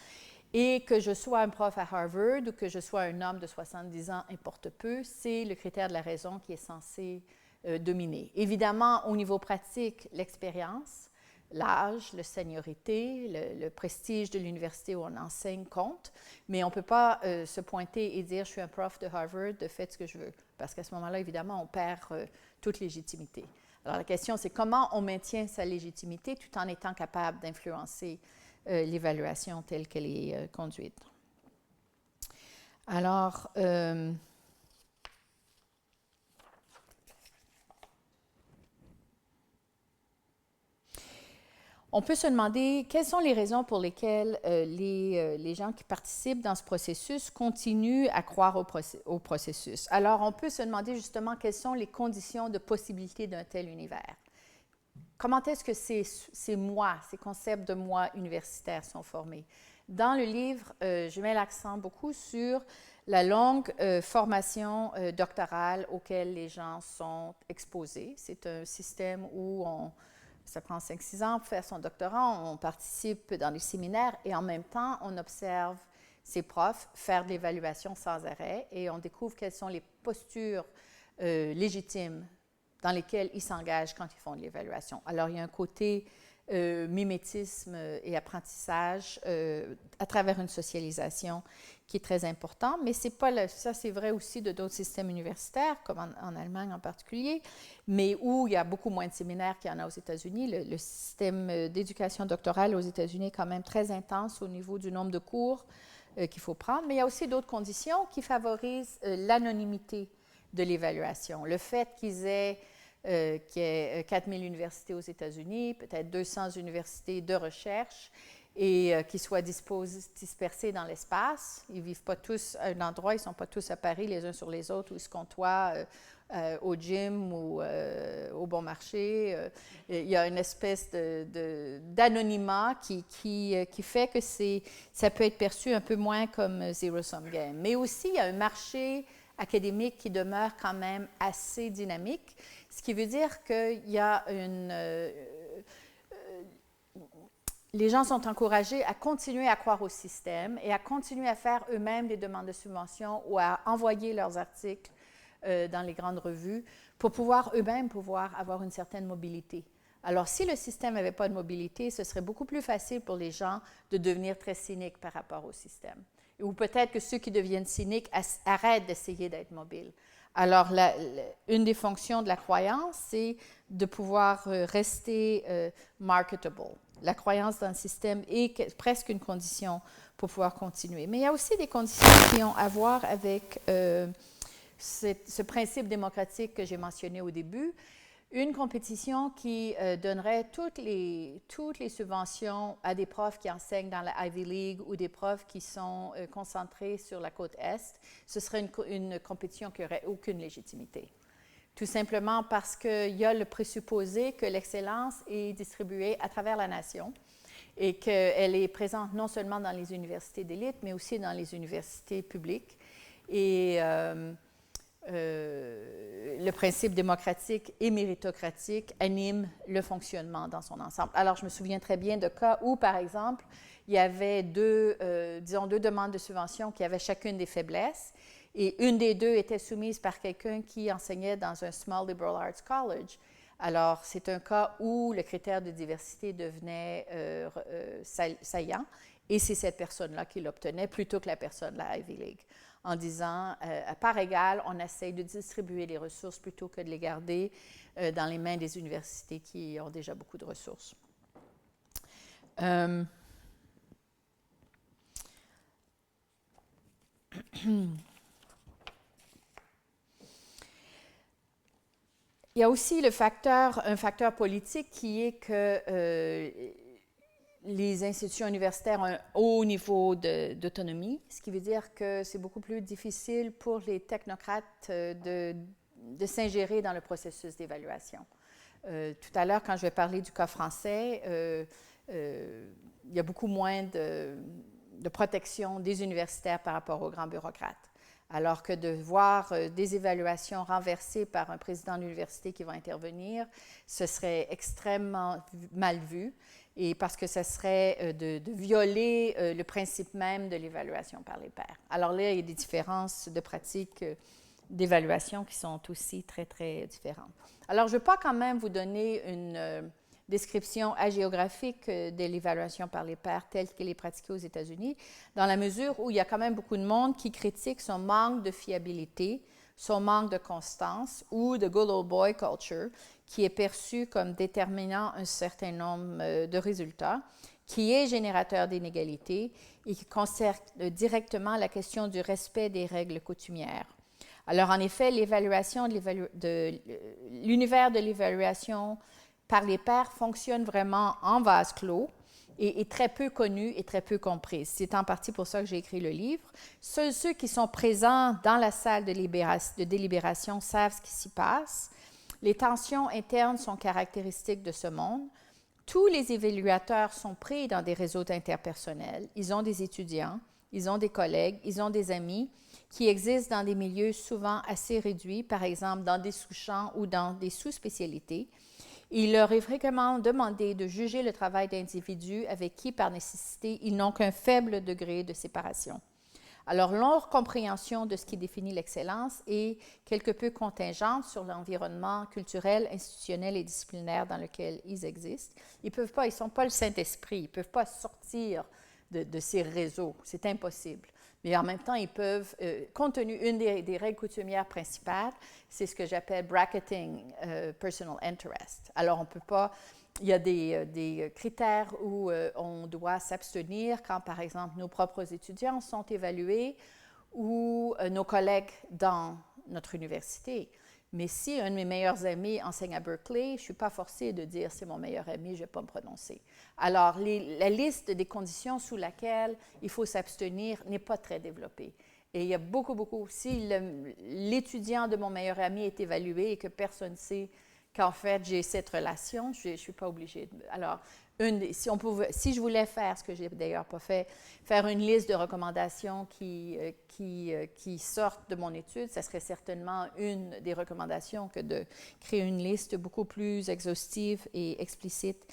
Et que je sois un prof à Harvard ou que je sois un homme de 70 ans, importe peu, c'est le critère de la raison qui est censé dominer. Évidemment, au niveau pratique, l'expérience, l'âge, la seniorité, le prestige de l'université où on enseigne compte, mais on ne peut pas se pointer et dire « je suis un prof de Harvard, faites ce que je veux », parce qu'à ce moment-là, évidemment, on perd toute légitimité. Alors, la question, c'est comment on maintient sa légitimité tout en étant capable d'influencer l'évaluation telle qu'elle est conduite. Alors, on peut se demander quelles sont les raisons pour lesquelles les gens qui participent dans ce processus continuent à croire au processus. Alors, on peut se demander justement quelles sont les conditions de possibilité d'un tel univers. Comment est-ce que ces moi, ces concepts de moi universitaires sont formés? Dans le livre, je mets l'accent beaucoup sur la longue formation doctorale auquel les gens sont exposés. C'est un système où ça prend 5-6 ans pour faire son doctorat, on participe dans des séminaires et en même temps, on observe ces profs faire de l'évaluation sans arrêt et on découvre quelles sont les postures légitimes dans lesquels ils s'engagent quand ils font de l'évaluation. Alors, il y a un côté mimétisme et apprentissage à travers une socialisation qui est très important, mais ça, c'est vrai aussi de d'autres systèmes universitaires, comme en Allemagne en particulier, mais où il y a beaucoup moins de séminaires qu'il y en a aux États-Unis. Le système d'éducation doctorale aux États-Unis est quand même très intense au niveau du nombre de cours qu'il faut prendre, mais il y a aussi d'autres conditions qui favorisent l'anonymité de l'évaluation. Le fait qu'il y ait 4000 universités aux États-Unis, peut-être 200 universités de recherche, et qui soient dispersés dans l'espace. Ils ne vivent pas tous à un endroit, ils ne sont pas tous à Paris les uns sur les autres, où ils se côtoient au gym ou au bon marché. Il y a une espèce d'anonymat qui fait que ça peut être perçu un peu moins comme zero-sum game. Mais aussi, il y a un marché académique qui demeure quand même assez dynamique, ce qui veut dire qu'il y a les gens sont encouragés à continuer à croire au système et à continuer à faire eux-mêmes des demandes de subventions ou à envoyer leurs articles dans les grandes revues pour pouvoir eux-mêmes avoir une certaine mobilité. Alors, si le système n'avait pas de mobilité, ce serait beaucoup plus facile pour les gens de devenir très cyniques par rapport au système. Ou peut-être que ceux qui deviennent cyniques arrêtent d'essayer d'être mobiles. Alors, une des fonctions de la croyance, c'est de pouvoir rester marketable. La croyance dans le système est presque une condition pour pouvoir continuer. Mais il y a aussi des conditions qui ont à voir avec ce principe démocratique que j'ai mentionné au début. Une compétition qui donnerait toutes les subventions à des profs qui enseignent dans la Ivy League ou des profs qui sont concentrés sur la côte Est, ce serait une compétition qui n'aurait aucune légitimité. Tout simplement parce qu'il y a le présupposé que l'excellence est distribuée à travers la nation et qu'elle est présente non seulement dans les universités d'élite, mais aussi dans les universités publiques. Et le principe démocratique et méritocratique anime le fonctionnement dans son ensemble. Alors, je me souviens très bien de cas où, par exemple, il y avait deux demandes de subvention qui avaient chacune des faiblesses, et une des deux était soumise par quelqu'un qui enseignait dans un Small Liberal Arts College. Alors, c'est un cas où le critère de diversité devenait saillant, et c'est cette personne-là qui l'obtenait plutôt que la personne de la Ivy League, en disant, à part égale, on essaye de distribuer les ressources plutôt que de les garder dans les mains des universités qui ont déjà beaucoup de ressources. Il y a aussi un facteur politique qui est que les institutions universitaires ont un haut niveau d'autonomie, ce qui veut dire que c'est beaucoup plus difficile pour les technocrates de s'ingérer dans le processus d'évaluation. Tout à l'heure, quand je vais parler du cas français, il y a beaucoup moins de protection des universitaires par rapport aux grands bureaucrates. Alors que de voir des évaluations renversées par un président de l'université qui va intervenir, ce serait extrêmement mal vu, et parce que ce serait de violer le principe même de l'évaluation par les pairs. Alors là, il y a des différences de pratiques d'évaluation qui sont aussi très, très différentes. Alors, je ne veux pas quand même vous donner une description agéographique de l'évaluation par les pairs telle qu'elle est pratiquée aux États-Unis, dans la mesure où il y a quand même beaucoup de monde qui critique son manque de fiabilité, son manque de constance ou de good old boy culture, qui est perçu comme déterminant un certain nombre de résultats, qui est générateur d'inégalités et qui concerne directement la question du respect des règles coutumières. Alors, en effet, l'univers de l'évaluation par les pairs fonctionne vraiment en vase clos et est très peu connu et très peu compris. C'est en partie pour ça que j'ai écrit le livre. Ceux qui sont présents dans la salle de délibération savent ce qui s'y passe. Les tensions internes sont caractéristiques de ce monde. Tous les évaluateurs sont pris dans des réseaux interpersonnels. Ils ont des étudiants, ils ont des collègues, ils ont des amis qui existent dans des milieux souvent assez réduits, par exemple dans des sous-champs ou dans des sous-spécialités. Il leur est fréquemment demandé de juger le travail d'individus avec qui, par nécessité, ils n'ont qu'un faible degré de séparation. Alors, leur compréhension de ce qui définit l'excellence est quelque peu contingente sur l'environnement culturel, institutionnel et disciplinaire dans lequel ils existent. Ils ne sont pas le Saint-Esprit, ils ne peuvent pas sortir de ces réseaux, c'est impossible. Mais en même temps, ils peuvent, compte tenu une des règles coutumières principales, c'est ce que j'appelle bracketing personal interest. Alors, on ne peut pas, il y a des critères où on doit s'abstenir quand, par exemple, nos propres étudiants sont évalués ou nos collègues dans notre université. Mais si un de mes meilleurs amis enseigne à Berkeley, je ne suis pas forcée de dire « c'est mon meilleur ami, je ne vais pas me prononcer ». Alors, la liste des conditions sous laquelle il faut s'abstenir n'est pas très développée. Et il y a beaucoup, si l'étudiant de mon meilleur ami est évalué et que personne ne sait qu'en fait j'ai cette relation, je ne suis pas obligée. Alors, si je voulais faire, ce que je n'ai d'ailleurs pas fait, faire une liste de recommandations qui sortent de mon étude, ça serait certainement une des recommandations que de créer une liste beaucoup plus exhaustive et explicite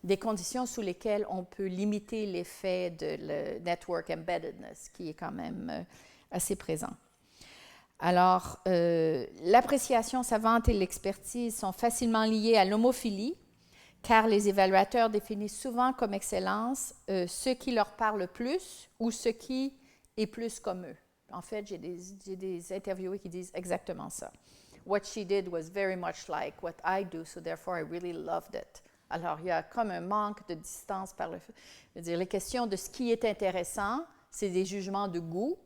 des conditions sous lesquelles on peut limiter l'effet de le network embeddedness, qui est quand même assez présent. Alors, l'appréciation savante et l'expertise sont facilement liées à l'homophilie, car les évaluateurs définissent souvent comme excellence ce qui leur parle le plus ou ce qui est plus comme eux. En fait, j'ai des interviewés qui disent exactement ça. What she did was very much like what I do, so therefore I really loved it. Alors, il y a comme un manque de distance par je veux dire, les questions de ce qui est intéressant, c'est des jugements de goût.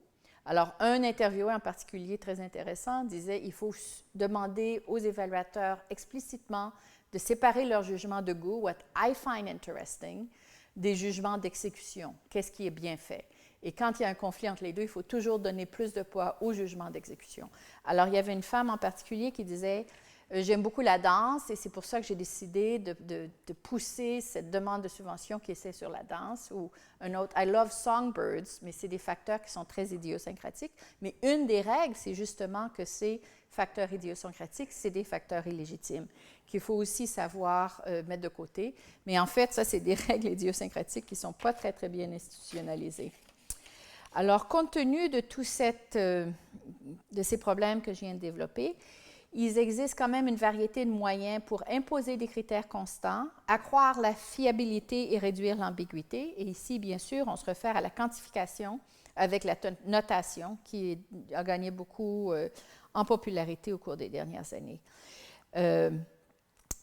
Alors, un interviewé en particulier très intéressant disait il faut demander aux évaluateurs explicitement de séparer leur jugement de goût, what I find interesting, des jugements d'exécution, qu'est-ce qui est bien fait. Et quand il y a un conflit entre les deux, il faut toujours donner plus de poids au jugement d'exécution. Alors, il y avait une femme en particulier qui disait J'aime beaucoup la danse et c'est pour ça que j'ai décidé de pousser cette demande de subvention qui essaie sur la danse. Ou un autre, I love songbirds, mais c'est des facteurs qui sont très idiosyncratiques. Mais une des règles, c'est justement que ces facteurs idiosyncratiques, c'est des facteurs illégitimes qu'il faut aussi savoir mettre de côté. Mais en fait, ça, c'est des règles idiosyncratiques qui ne sont pas très, très bien institutionnalisées. Alors, compte tenu de de ces problèmes que je viens de développer, il existe quand même une variété de moyens pour imposer des critères constants, accroître la fiabilité et réduire l'ambiguïté. Et ici, bien sûr, on se réfère à la quantification avec la notation qui a gagné beaucoup en popularité au cours des dernières années.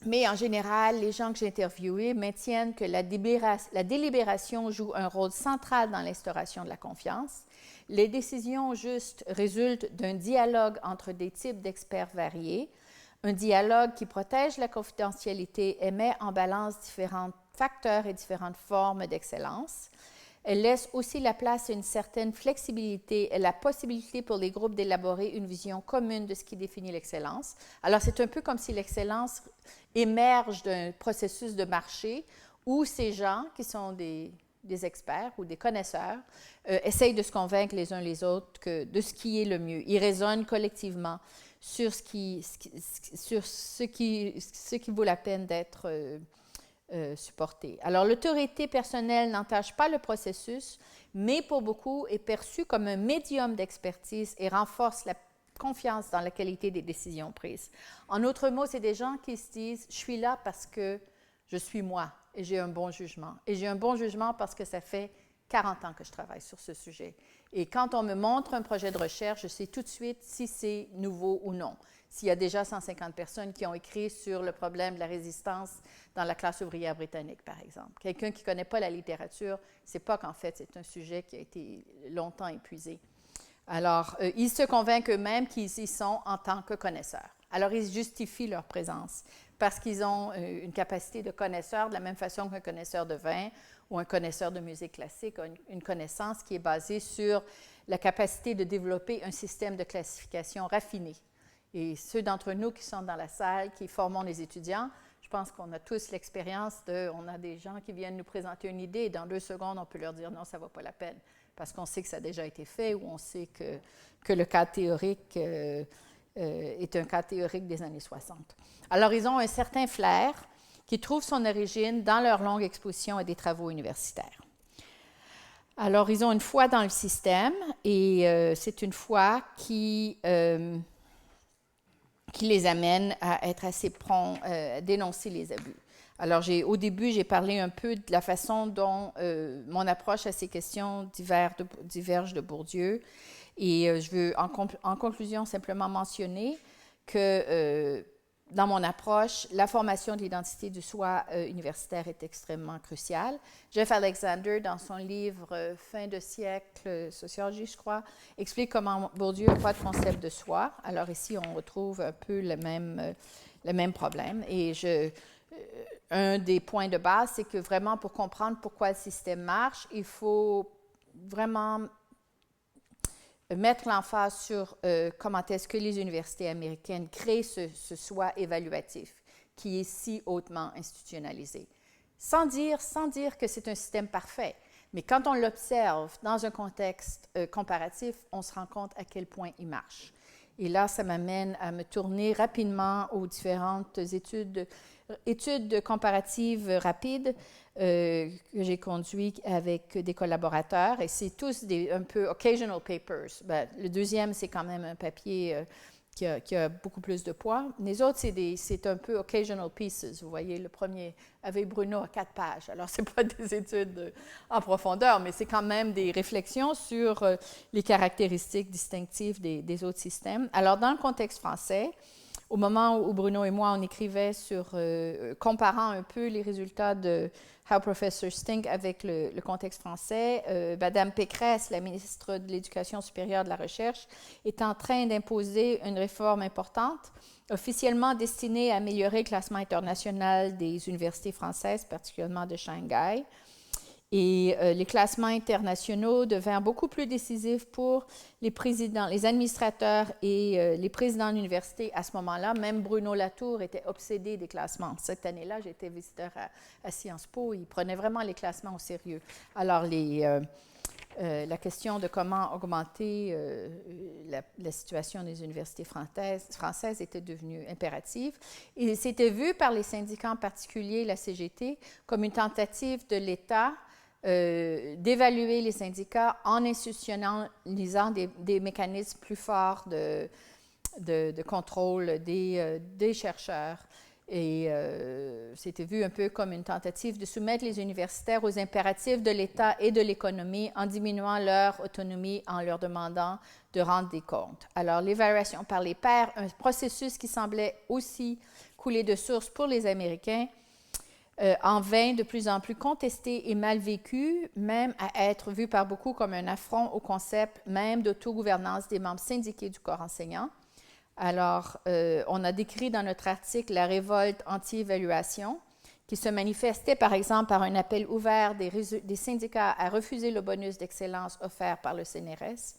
Mais en général, les gens que j'ai interviewés maintiennent que la délibération joue un rôle central dans l'instauration de la confiance. Les décisions justes résultent d'un dialogue entre des types d'experts variés, un dialogue qui protège la confidentialité et met en balance différents facteurs et différentes formes d'excellence. Elle laisse aussi la place à une certaine flexibilité et la possibilité pour les groupes d'élaborer une vision commune de ce qui définit l'excellence. Alors, c'est un peu comme si l'excellence émerge d'un processus de marché où ces gens, qui sont des experts ou des connaisseurs, essayent de se convaincre les uns les autres de ce qui est le mieux. Ils raisonnent collectivement sur ce qui vaut la peine d'être supporté. Alors, l'autorité personnelle n'entache pas le processus, mais pour beaucoup est perçue comme un médium d'expertise et renforce la confiance dans la qualité des décisions prises. En d'autres mots, c'est des gens qui se disent « je suis là parce que je suis moi et j'ai un bon jugement. Et j'ai un bon jugement parce que ça fait 40 ans que je travaille sur ce sujet. Et quand on me montre un projet de recherche, je sais tout de suite si c'est nouveau ou non. S'il y a déjà 150 personnes qui ont écrit sur le problème de la résistance dans la classe ouvrière britannique, par exemple. Quelqu'un qui ne connaît pas la littérature, ne sait pas qu'en fait, c'est un sujet qui a été longtemps épuisé. Alors, ils se convainquent eux-mêmes qu'ils y sont en tant que connaisseurs. Alors, ils justifient leur présence parce qu'ils ont une capacité de connaisseur de la même façon qu'un connaisseur de vin ou un connaisseur de musique classique a une connaissance qui est basée sur la capacité de développer un système de classification raffiné. Et ceux d'entre nous qui sont dans la salle, qui formons les étudiants, je pense qu'on a tous l'expérience on a des gens qui viennent nous présenter une idée et dans 2 secondes, on peut leur dire non, ça ne vaut pas la peine parce qu'on sait que ça a déjà été fait ou on sait que le cas théorique est un cas théorique des années 60. Alors, ils ont un certain flair qui trouve son origine dans leur longue exposition et des travaux universitaires. Alors, ils ont une foi dans le système et c'est une foi qui les amène à être assez prompts à dénoncer les abus. Alors, au début, j'ai parlé un peu de la façon dont mon approche à ces questions diverge de Bourdieu. Et je veux, en conclusion, simplement mentionner que dans mon approche, la formation de l'identité du soi universitaire est extrêmement cruciale. Jeff Alexander, dans son livre Fin de siècle, sociologie, je crois, explique comment Bourdieu n'a pas de concept de soi. Alors ici, on retrouve un peu le même problème. Et un des points de base, c'est que vraiment, pour comprendre pourquoi le système marche, il faut vraiment mettre l'emphase sur comment est-ce que les universités américaines créent ce soi évaluatif qui est si hautement institutionnalisé. Sans dire que c'est un système parfait, mais quand on l'observe dans un contexte comparatif, on se rend compte à quel point il marche. Et là, ça m'amène à me tourner rapidement aux différentes études comparatives rapides que j'ai conduites avec des collaborateurs. Et c'est tous un peu occasional papers. Ben, le deuxième, c'est quand même un papier qui a beaucoup plus de poids. Les autres, c'est un peu occasional pieces. Vous voyez, le premier avec Bruno a 4 pages. Alors, ce n'est pas des études en profondeur, mais c'est quand même des réflexions sur les caractéristiques distinctives des autres systèmes. Alors, dans le contexte français, au moment où Bruno et moi, on écrivait comparant un peu les résultats de How Professors Think avec le contexte français, Madame Pécresse, la ministre de l'Éducation supérieure de la Recherche, est en train d'imposer une réforme importante, officiellement destinée à améliorer le classement international des universités françaises, particulièrement de Shanghai. Et les classements internationaux devinrent beaucoup plus décisifs pour les présidents, les administrateurs et les présidents d'université à ce moment-là. Même Bruno Latour était obsédé des classements. Cette année-là, j'étais visiteur à Sciences Po. Il prenait vraiment les classements au sérieux. Alors, la question de comment augmenter la situation des universités françaises était devenue impérative. Et c'était vu par les syndicats, en particulier la CGT, comme une tentative de l'État d'évaluer les syndicats en institutionnalisant des mécanismes plus forts de contrôle des chercheurs. Et c'était vu un peu comme une tentative de soumettre les universitaires aux impératifs de l'État et de l'économie en diminuant leur autonomie, en leur demandant de rendre des comptes. Alors, l'évaluation par les pairs, un processus qui semblait aussi couler de source pour les Américains, en vain, de plus en plus contesté et mal vécu, même à être vu par beaucoup comme un affront au concept même d'autogouvernance des membres syndiqués du corps enseignant. Alors, on a décrit dans notre article la révolte anti-évaluation, qui se manifestait par exemple par un appel ouvert des syndicats à refuser le bonus d'excellence offert par le CNRS,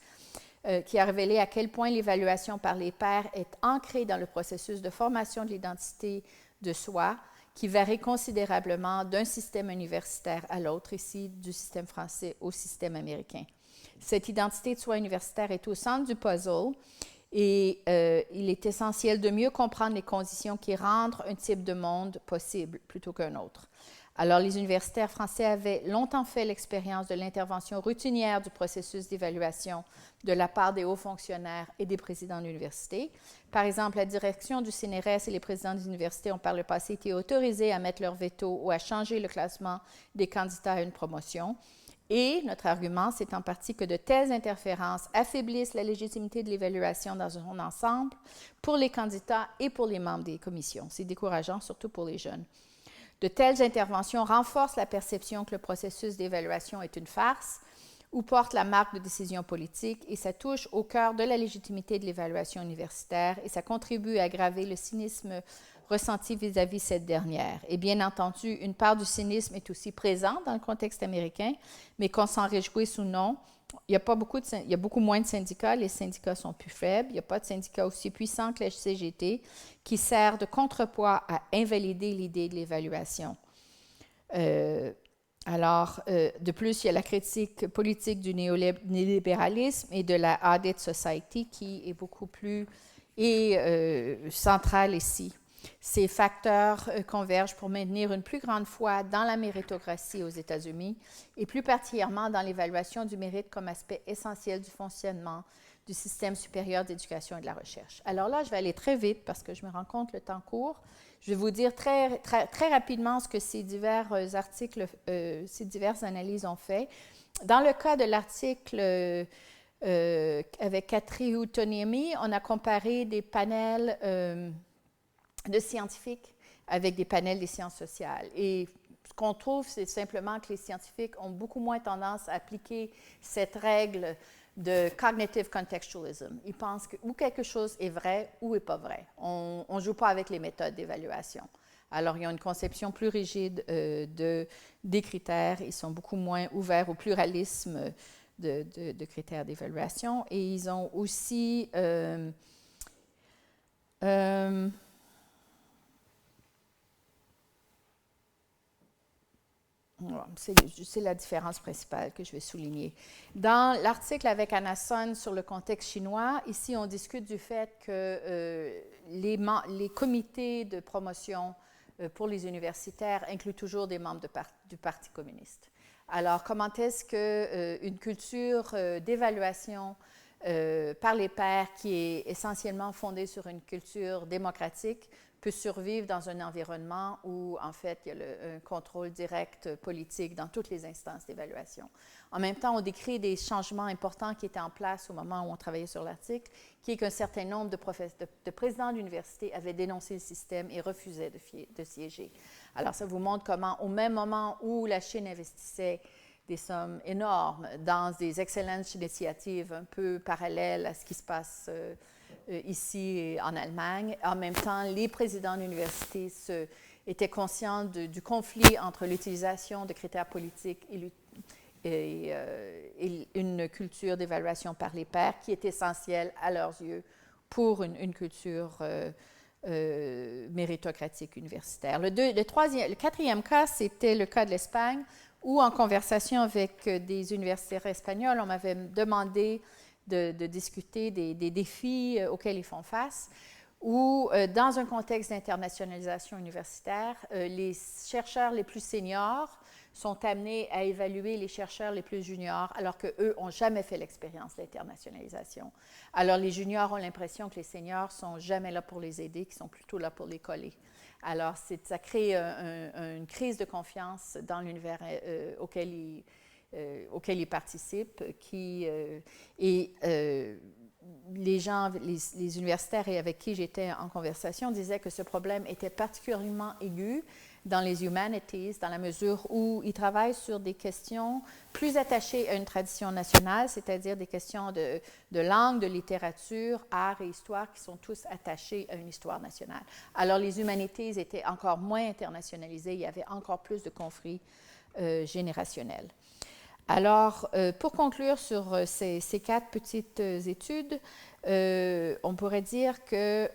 qui a révélé à quel point l'évaluation par les pairs est ancrée dans le processus de formation de l'identité de soi, qui varie considérablement d'un système universitaire à l'autre, ici du système français au système américain. Cette identité de soi universitaire est au centre du puzzle et il est essentiel de mieux comprendre les conditions qui rendent un type de monde possible plutôt qu'un autre. Alors, les universitaires français avaient longtemps fait l'expérience de l'intervention routinière du processus d'évaluation de la part des hauts fonctionnaires et des présidents d'université. Par exemple, la direction du CNRS et les présidents des universités ont par le passé été autorisés à mettre leur veto ou à changer le classement des candidats à une promotion. Et notre argument, c'est en partie que de telles interférences affaiblissent la légitimité de l'évaluation dans son ensemble pour les candidats et pour les membres des commissions. C'est décourageant, surtout pour les jeunes. De telles interventions renforcent la perception que le processus d'évaluation est une farce ou porte la marque de décision politique et ça touche au cœur de la légitimité de l'évaluation universitaire et ça contribue à aggraver le cynisme ressenti vis-à-vis cette dernière. Et bien entendu, une part du cynisme est aussi présente dans le contexte américain, mais qu'on s'en réjouisse ou non, il y a beaucoup moins de syndicats, les syndicats sont plus faibles, il n'y a pas de syndicats aussi puissants que la CGT qui sert de contrepoids à invalider l'idée de l'évaluation. De plus, il y a la critique politique du néolibéralisme et de la Audit Society qui est beaucoup plus centrale ici. Ces facteurs convergent pour maintenir une plus grande foi dans la méritocratie aux États-Unis et plus particulièrement dans l'évaluation du mérite comme aspect essentiel du fonctionnement du système supérieur d'éducation et de la recherche. Alors là, je vais aller très vite parce que je me rends compte que le temps court. Je vais vous dire très rapidement ce que ces divers articles, ces diverses analyses ont fait. Dans le cas de l'article avec Katri Utoniemi, on a comparé des panels de scientifiques avec des panels des sciences sociales. Et ce qu'on trouve, c'est simplement que les scientifiques ont beaucoup moins tendance à appliquer cette règle de cognitive contextualism. Ils pensent que ou quelque chose est vrai ou n'est pas vrai. On ne joue pas avec les méthodes d'évaluation. Alors, ils ont une conception plus rigide des critères. Ils sont beaucoup moins ouverts au pluralisme de critères d'évaluation. Et ils ont aussi... c'est la différence principale que je vais souligner. Dans l'article avec Anna Sun sur le contexte chinois, ici, on discute du fait que les comités de promotion pour les universitaires incluent toujours des membres du Parti communiste. Alors, comment est-ce qu'une culture d'évaluation par les pairs qui est essentiellement fondée sur une culture démocratique peut survivre dans un environnement où, en fait, il y a un contrôle direct politique dans toutes les instances d'évaluation. En même temps, on décrit des changements importants qui étaient en place au moment où on travaillait sur l'article, qui est qu'un certain nombre de présidents d'université avaient dénoncé le système et refusaient de siéger. Alors, ça vous montre comment, au même moment où la Chine investissait des sommes énormes dans des excellentes initiatives un peu parallèles à ce qui se passe ici en Allemagne. En même temps, les présidents d'université étaient conscients du conflit entre l'utilisation de critères politiques et et une culture d'évaluation par les pairs qui est essentielle à leurs yeux pour une culture méritocratique universitaire. Le quatrième cas, c'était le cas de l'Espagne, où en conversation avec des universitaires espagnols, on m'avait demandé de discuter des défis auxquels ils font face, où dans un contexte d'internationalisation universitaire, les chercheurs les plus seniors sont amenés à évaluer les chercheurs les plus juniors, alors qu'eux n'ont jamais fait l'expérience d'internationalisation. Alors, les juniors ont l'impression que les seniors ne sont jamais là pour les aider, qu'ils sont plutôt là pour les coller. Alors, ça crée une crise de confiance dans l'univers auquel ils participent, les universitaires avec qui j'étais en conversation disaient que ce problème était particulièrement aigu dans les humanities, dans la mesure où ils travaillent sur des questions plus attachées à une tradition nationale, c'est-à-dire des questions de langue, de littérature, art et histoire qui sont tous attachés à une histoire nationale. Alors, les humanities étaient encore moins internationalisées, il y avait encore plus de conflits générationnels. Alors, pour conclure sur ces 4 petites études, on pourrait dire que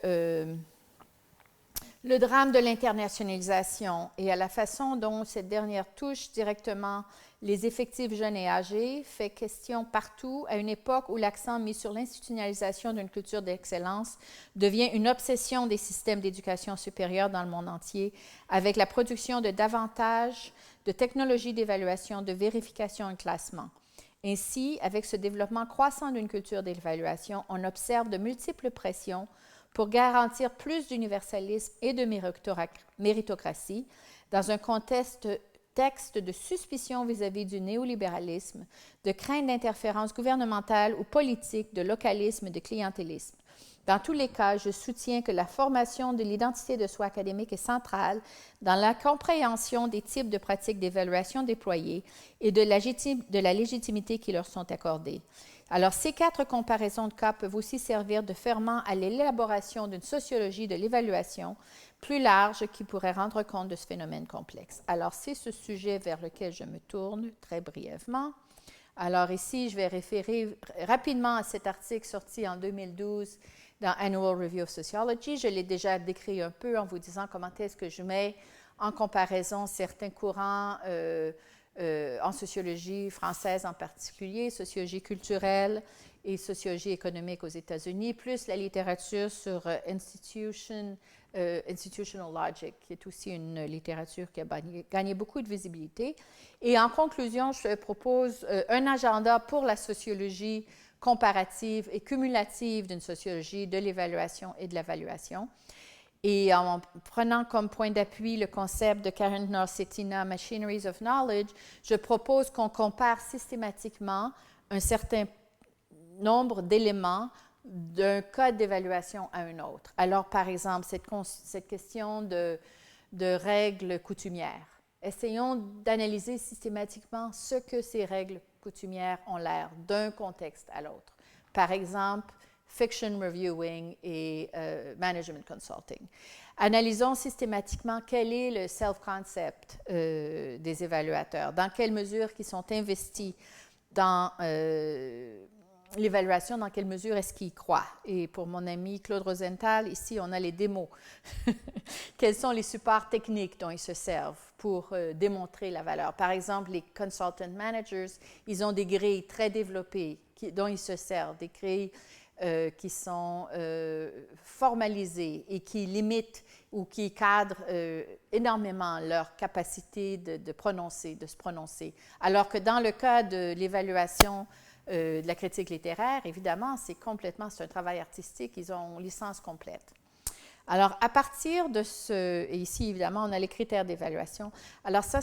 le drame de l'internationalisation et à la façon dont cette dernière touche directement les effectifs jeunes et âgés fait question partout à une époque où l'accent mis sur l'institutionnalisation d'une culture d'excellence devient une obsession des systèmes d'éducation supérieure dans le monde entier, avec la production de davantage de technologies d'évaluation, de vérification et de classement. Ainsi, avec ce développement croissant d'une culture d'évaluation, on observe de multiples pressions pour garantir plus d'universalisme et de méritocratie dans un contexte de suspicion vis-à-vis du néolibéralisme, de crainte d'interférence gouvernementale ou politique, de localisme et de clientélisme. Dans tous les cas, je soutiens que la formation de l'identité de soi académique est centrale dans la compréhension des types de pratiques d'évaluation déployées et de la légitimité qui leur sont accordées. Alors, ces 4 comparaisons de cas peuvent aussi servir de ferment à l'élaboration d'une sociologie de l'évaluation plus large qui pourrait rendre compte de ce phénomène complexe. Alors, c'est ce sujet vers lequel je me tourne très brièvement. Alors, ici, je vais référer rapidement à cet article sorti en 2012 dans Annual Review of Sociology. Je l'ai déjà décrit un peu en vous disant comment est-ce que je mets en comparaison certains courants en sociologie française en particulier, sociologie culturelle et sociologie économique aux États-Unis, plus la littérature sur institutional logic, qui est aussi une littérature qui a gagné beaucoup de visibilité. Et en conclusion, je propose un agenda pour la sociologie comparative et cumulative d'une sociologie de l'évaluation et de l'évaluation. Et en prenant comme point d'appui le concept de Karen Norsetina, Machineries of Knowledge, je propose qu'on compare systématiquement un certain nombre d'éléments d'un code d'évaluation à un autre. Alors, par exemple, cette question de règles coutumières. Essayons d'analyser systématiquement ce que ces règles coutumières ont l'air d'un contexte à l'autre. Par exemple, fiction reviewing et management consulting. Analysons systématiquement quel est le self-concept des évaluateurs, dans quelle mesure ils sont investis dans l'évaluation, dans quelle mesure est-ce qu'ils y croient. Et pour mon ami Claude Rosenthal, ici, on a les démos. Quels sont les supports techniques dont ils se servent pour démontrer la valeur? Par exemple, les consultant managers, ils ont des grilles très développées dont ils se servent, des grilles qui sont formalisées et qui limitent ou qui cadrent énormément leur capacité de se prononcer. Alors que dans le cas de l'évaluation de la critique littéraire, évidemment, c'est un travail artistique, ils ont licence complète. Alors, à partir de et ici, évidemment, on a les critères d'évaluation. Alors ça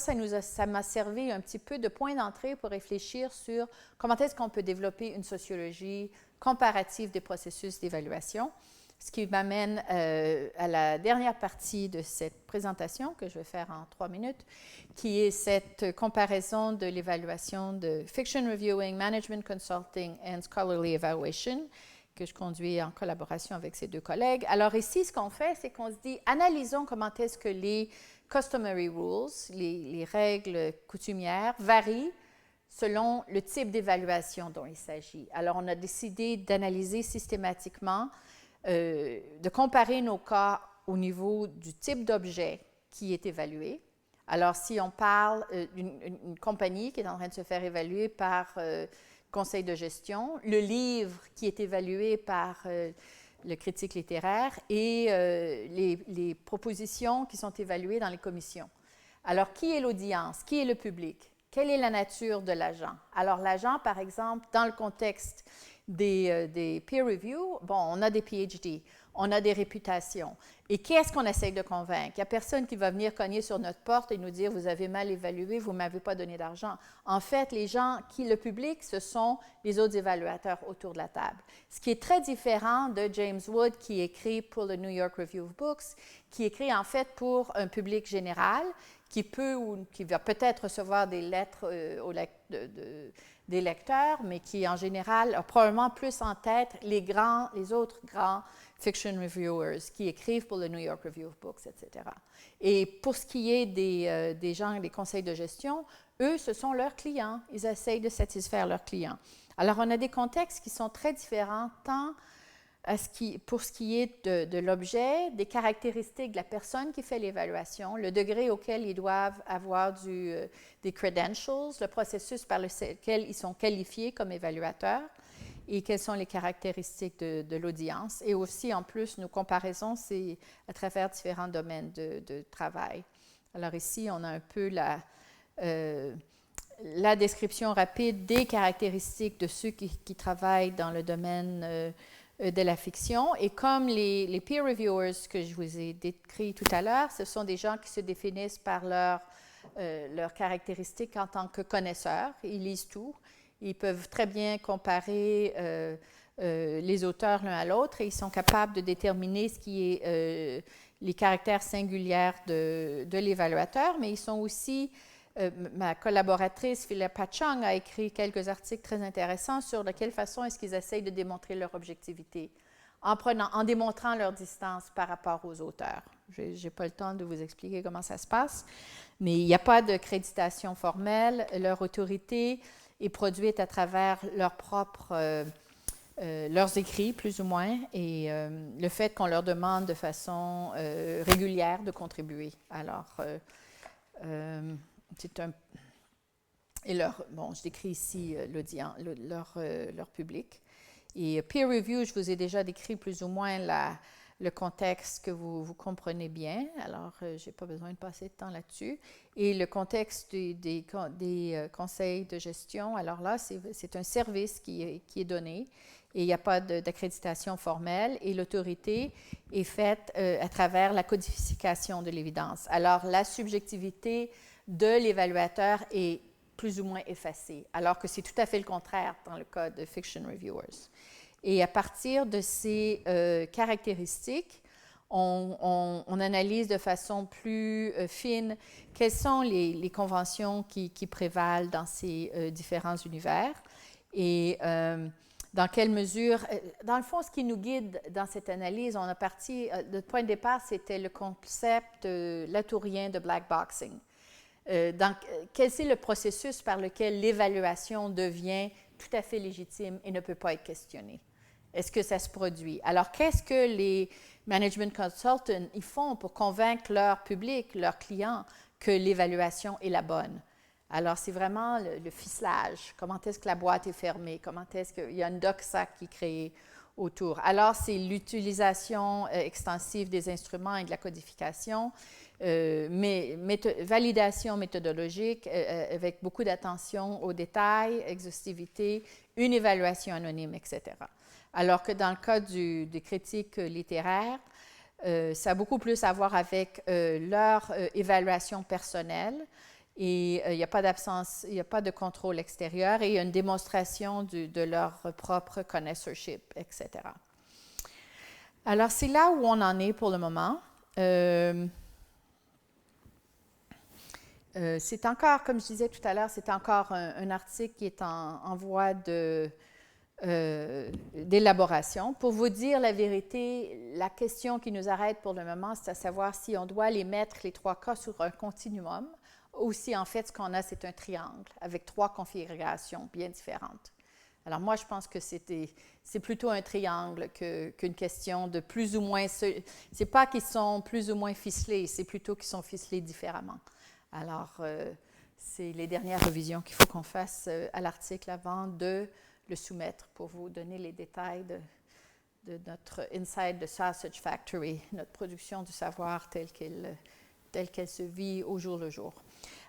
m'a servi un petit peu de point d'entrée pour réfléchir sur comment est-ce qu'on peut développer une sociologie comparative des processus d'évaluation, ce qui m'amène à la dernière partie de cette présentation que je vais faire en 3 minutes, qui est cette comparaison de l'évaluation de fiction reviewing, management consulting and scholarly evaluation, que je conduis en collaboration avec ces 2 collègues. Alors ici, ce qu'on fait, c'est qu'on se dit, analysons comment est-ce que les customary rules, les règles coutumières, varient selon le type d'évaluation dont il s'agit. Alors, on a décidé d'analyser systématiquement, de comparer nos cas au niveau du type d'objet qui est évalué. Alors, si on parle d'une compagnie qui est en train de se faire évaluer par conseil de gestion, le livre qui est évalué par le critique littéraire et les propositions qui sont évaluées dans les commissions. Alors, qui est l'audience? Qui est le public? Quelle est la nature de l'agent? Alors, l'agent, par exemple, dans le contexte des peer review, bon, on a des PhD, on a des réputations. Et qu'est-ce qu'on essaie de convaincre? Il n'y a personne qui va venir cogner sur notre porte et nous dire « Vous avez mal évalué, vous ne m'avez pas donné d'argent. » En fait, les gens, le public, ce sont les autres évaluateurs autour de la table. Ce qui est très différent de James Wood, qui écrit pour le New York Review of Books, qui écrit en fait pour un public général, qui peut ou qui va peut-être recevoir des lettres des lecteurs, mais qui en général a probablement plus en tête les autres grands fiction reviewers qui écrivent pour le New York Review of Books, etc. Et pour ce qui est des gens, des conseils de gestion, eux, ce sont leurs clients. Ils essayent de satisfaire leurs clients. Alors, on a des contextes qui sont très différents, tant pour ce qui est de l'objet, des caractéristiques de la personne qui fait l'évaluation, le degré auquel ils doivent avoir des credentials, le processus par lequel ils sont qualifiés comme évaluateurs et quelles sont les caractéristiques de l'audience. Et aussi, en plus, nos comparaisons, c'est à travers différents domaines de travail. Alors ici, on a un peu la description rapide des caractéristiques de ceux qui travaillent dans le domaine de la fiction. Et comme les peer reviewers que je vous ai décrits tout à l'heure, ce sont des gens qui se définissent par leurs caractéristiques en tant que connaisseurs. Ils lisent tout. Ils peuvent très bien comparer les auteurs l'un à l'autre et ils sont capables de déterminer ce qui est les caractères singuliers de l'évaluateur, mais ils sont aussi ma collaboratrice Philippa Chung a écrit quelques articles très intéressants sur de quelle façon est-ce qu'ils essayent de démontrer leur objectivité, en démontrant leur distance par rapport aux auteurs. Je n'ai pas le temps de vous expliquer comment ça se passe, mais il n'y a pas de créditation formelle. Leur autorité est produite à travers leurs écrits, plus ou moins, et le fait qu'on leur demande de façon régulière de contribuer. Alors, c'est un... Et je décris ici leur public. Et peer review, je vous ai déjà décrit plus ou moins le contexte que vous comprenez bien. Alors, je n'ai pas besoin de passer de temps là-dessus. Et le contexte des conseils de gestion, alors là, c'est un service qui est donné et il n'y a pas d'accréditation formelle et l'autorité est faite à travers la codification de l'évidence. Alors, la subjectivité de l'évaluateur est plus ou moins effacée, alors que c'est tout à fait le contraire dans le cas de fiction reviewers. Et à partir de ces caractéristiques, on analyse de façon plus fine quelles sont les conventions qui prévalent dans ces différents univers et dans quelle mesure, dans le fond, ce qui nous guide dans cette analyse, on a parti, le point de départ, c'était le concept latourien de black boxing. Quel est le processus par lequel l'évaluation devient tout à fait légitime et ne peut pas être questionnée? Est-ce que ça se produit? Alors, qu'est-ce que les management consultants ils font pour convaincre leur public, leurs clients, que l'évaluation est la bonne? Alors, c'est vraiment le ficelage. Comment est-ce que la boîte est fermée? Comment est-ce qu'il y a une doxa qui est créée autour? Alors, c'est l'utilisation extensive des instruments et de la codification, validation méthodologique avec beaucoup d'attention aux détails, exhaustivité, une évaluation anonyme, etc. Alors que dans le cas des critiques littéraires, ça a beaucoup plus à voir avec leur évaluation personnelle et il n'y a pas d'absence, il n'y a pas de contrôle extérieur et il y a une démonstration de leur propre connoisseurship, etc. Alors, c'est là où on en est pour le moment. C'est encore, comme je disais tout à l'heure, c'est encore un article qui est en voie d'élaboration. Pour vous dire la vérité, la question qui nous arrête pour le moment, c'est à savoir si on doit les mettre, les 3 cas, sur un continuum aussi, en fait, ce qu'on a, c'est un triangle avec 3 configurations bien différentes. Alors moi, je pense que c'est plutôt un triangle qu'une question de plus ou moins... C'est pas qu'ils sont plus ou moins ficelés, c'est plutôt qu'ils sont ficelés différemment. Alors, c'est les dernières revisions qu'il faut qu'on fasse à l'article avant de le soumettre pour vous donner les détails de notre Inside the Sausage Factory, notre production du savoir telle qu'elle se vit au jour le jour.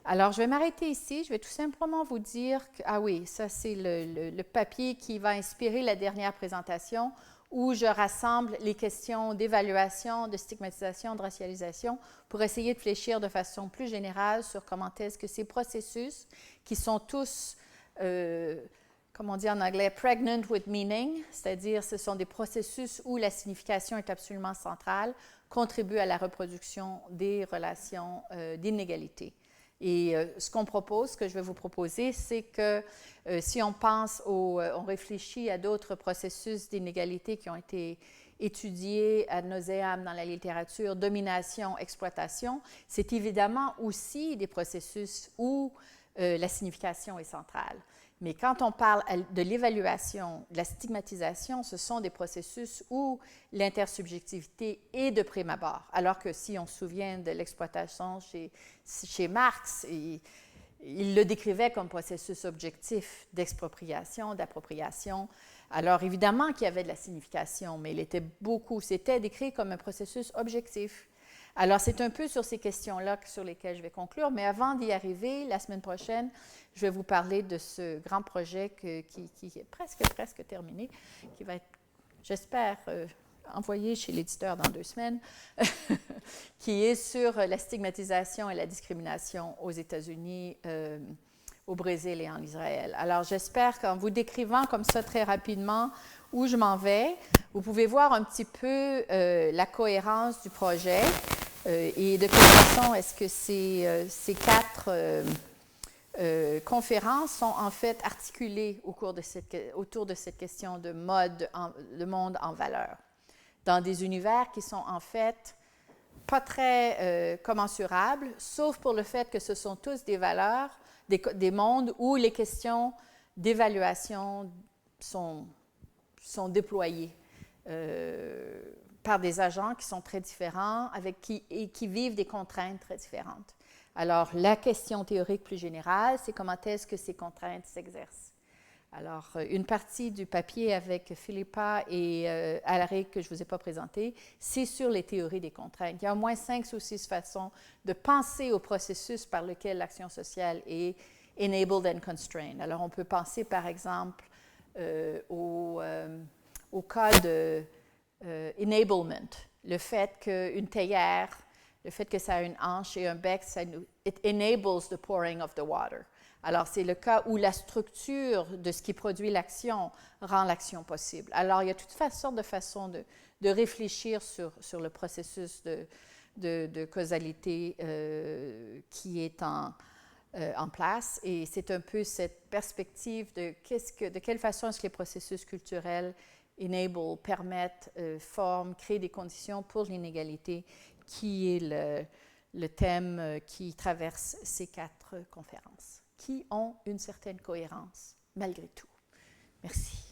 Alors, je vais m'arrêter ici. Je vais tout simplement vous dire que, ah oui, ça c'est le papier qui va inspirer la dernière présentation où je rassemble les questions d'évaluation, de stigmatisation, de racialisation pour essayer de fléchir de façon plus générale sur comment est-ce que ces processus qui sont tous, comme on dit en anglais, pregnant with meaning, c'est-à-dire ce sont des processus où la signification est absolument centrale, contribuent à la reproduction des relations d'inégalité. Et ce qu'on propose, ce que je vais vous proposer, c'est que si on pense, on réfléchit à d'autres processus d'inégalité qui ont été étudiés ad nauseam dans la littérature, domination, exploitation, c'est évidemment aussi des processus où la signification est centrale. Mais quand on parle de l'évaluation, de la stigmatisation, ce sont des processus où l'intersubjectivité est de prime abord. Alors que si on se souvient de l'exploitation chez Marx, il le décrivait comme processus objectif d'expropriation, d'appropriation. Alors évidemment qu'il y avait de la signification, mais c'était décrit comme un processus objectif. Alors, c'est un peu sur ces questions-là sur lesquelles je vais conclure, mais avant d'y arriver, la semaine prochaine, je vais vous parler de ce grand projet qui est presque terminé, qui va être, j'espère, envoyé chez l'éditeur dans 2 semaines, qui est sur la stigmatisation et la discrimination aux États-Unis, au Brésil et en Israël. Alors, j'espère qu'en vous décrivant comme ça très rapidement où je m'en vais, vous pouvez voir un petit peu la cohérence du projet. Et de quelle façon est-ce que ces 4 conférences sont en fait articulées autour de cette question de monde en valeur, dans des univers qui sont en fait pas très commensurables, sauf pour le fait que ce sont tous des valeurs, des mondes où les questions d'évaluation sont déployées. Par des agents qui sont très différents et qui vivent des contraintes très différentes. Alors, la question théorique plus générale, c'est comment est-ce que ces contraintes s'exercent. Alors, une partie du papier avec Philippa et Alaric que je ne vous ai pas présenté, c'est sur les théories des contraintes. Il y a au moins 5 ou 6 façons de penser au processus par lequel l'action sociale est enabled and constrained. Alors, on peut penser, par exemple, au cas de enablement, le fait qu'une théière, le fait que ça a une hanche et un bec, it enables the pouring of the water. Alors, c'est le cas où la structure de ce qui produit l'action rend l'action possible. Alors, il y a toutes sortes de façons de réfléchir sur le processus de causalité qui est en place. Et c'est un peu cette perspective de quelle façon est-ce que les processus culturels permettent, forment, créent des conditions pour l'inégalité, qui est le thème qui traverse ces 4 conférences, qui ont une certaine cohérence malgré tout. Merci.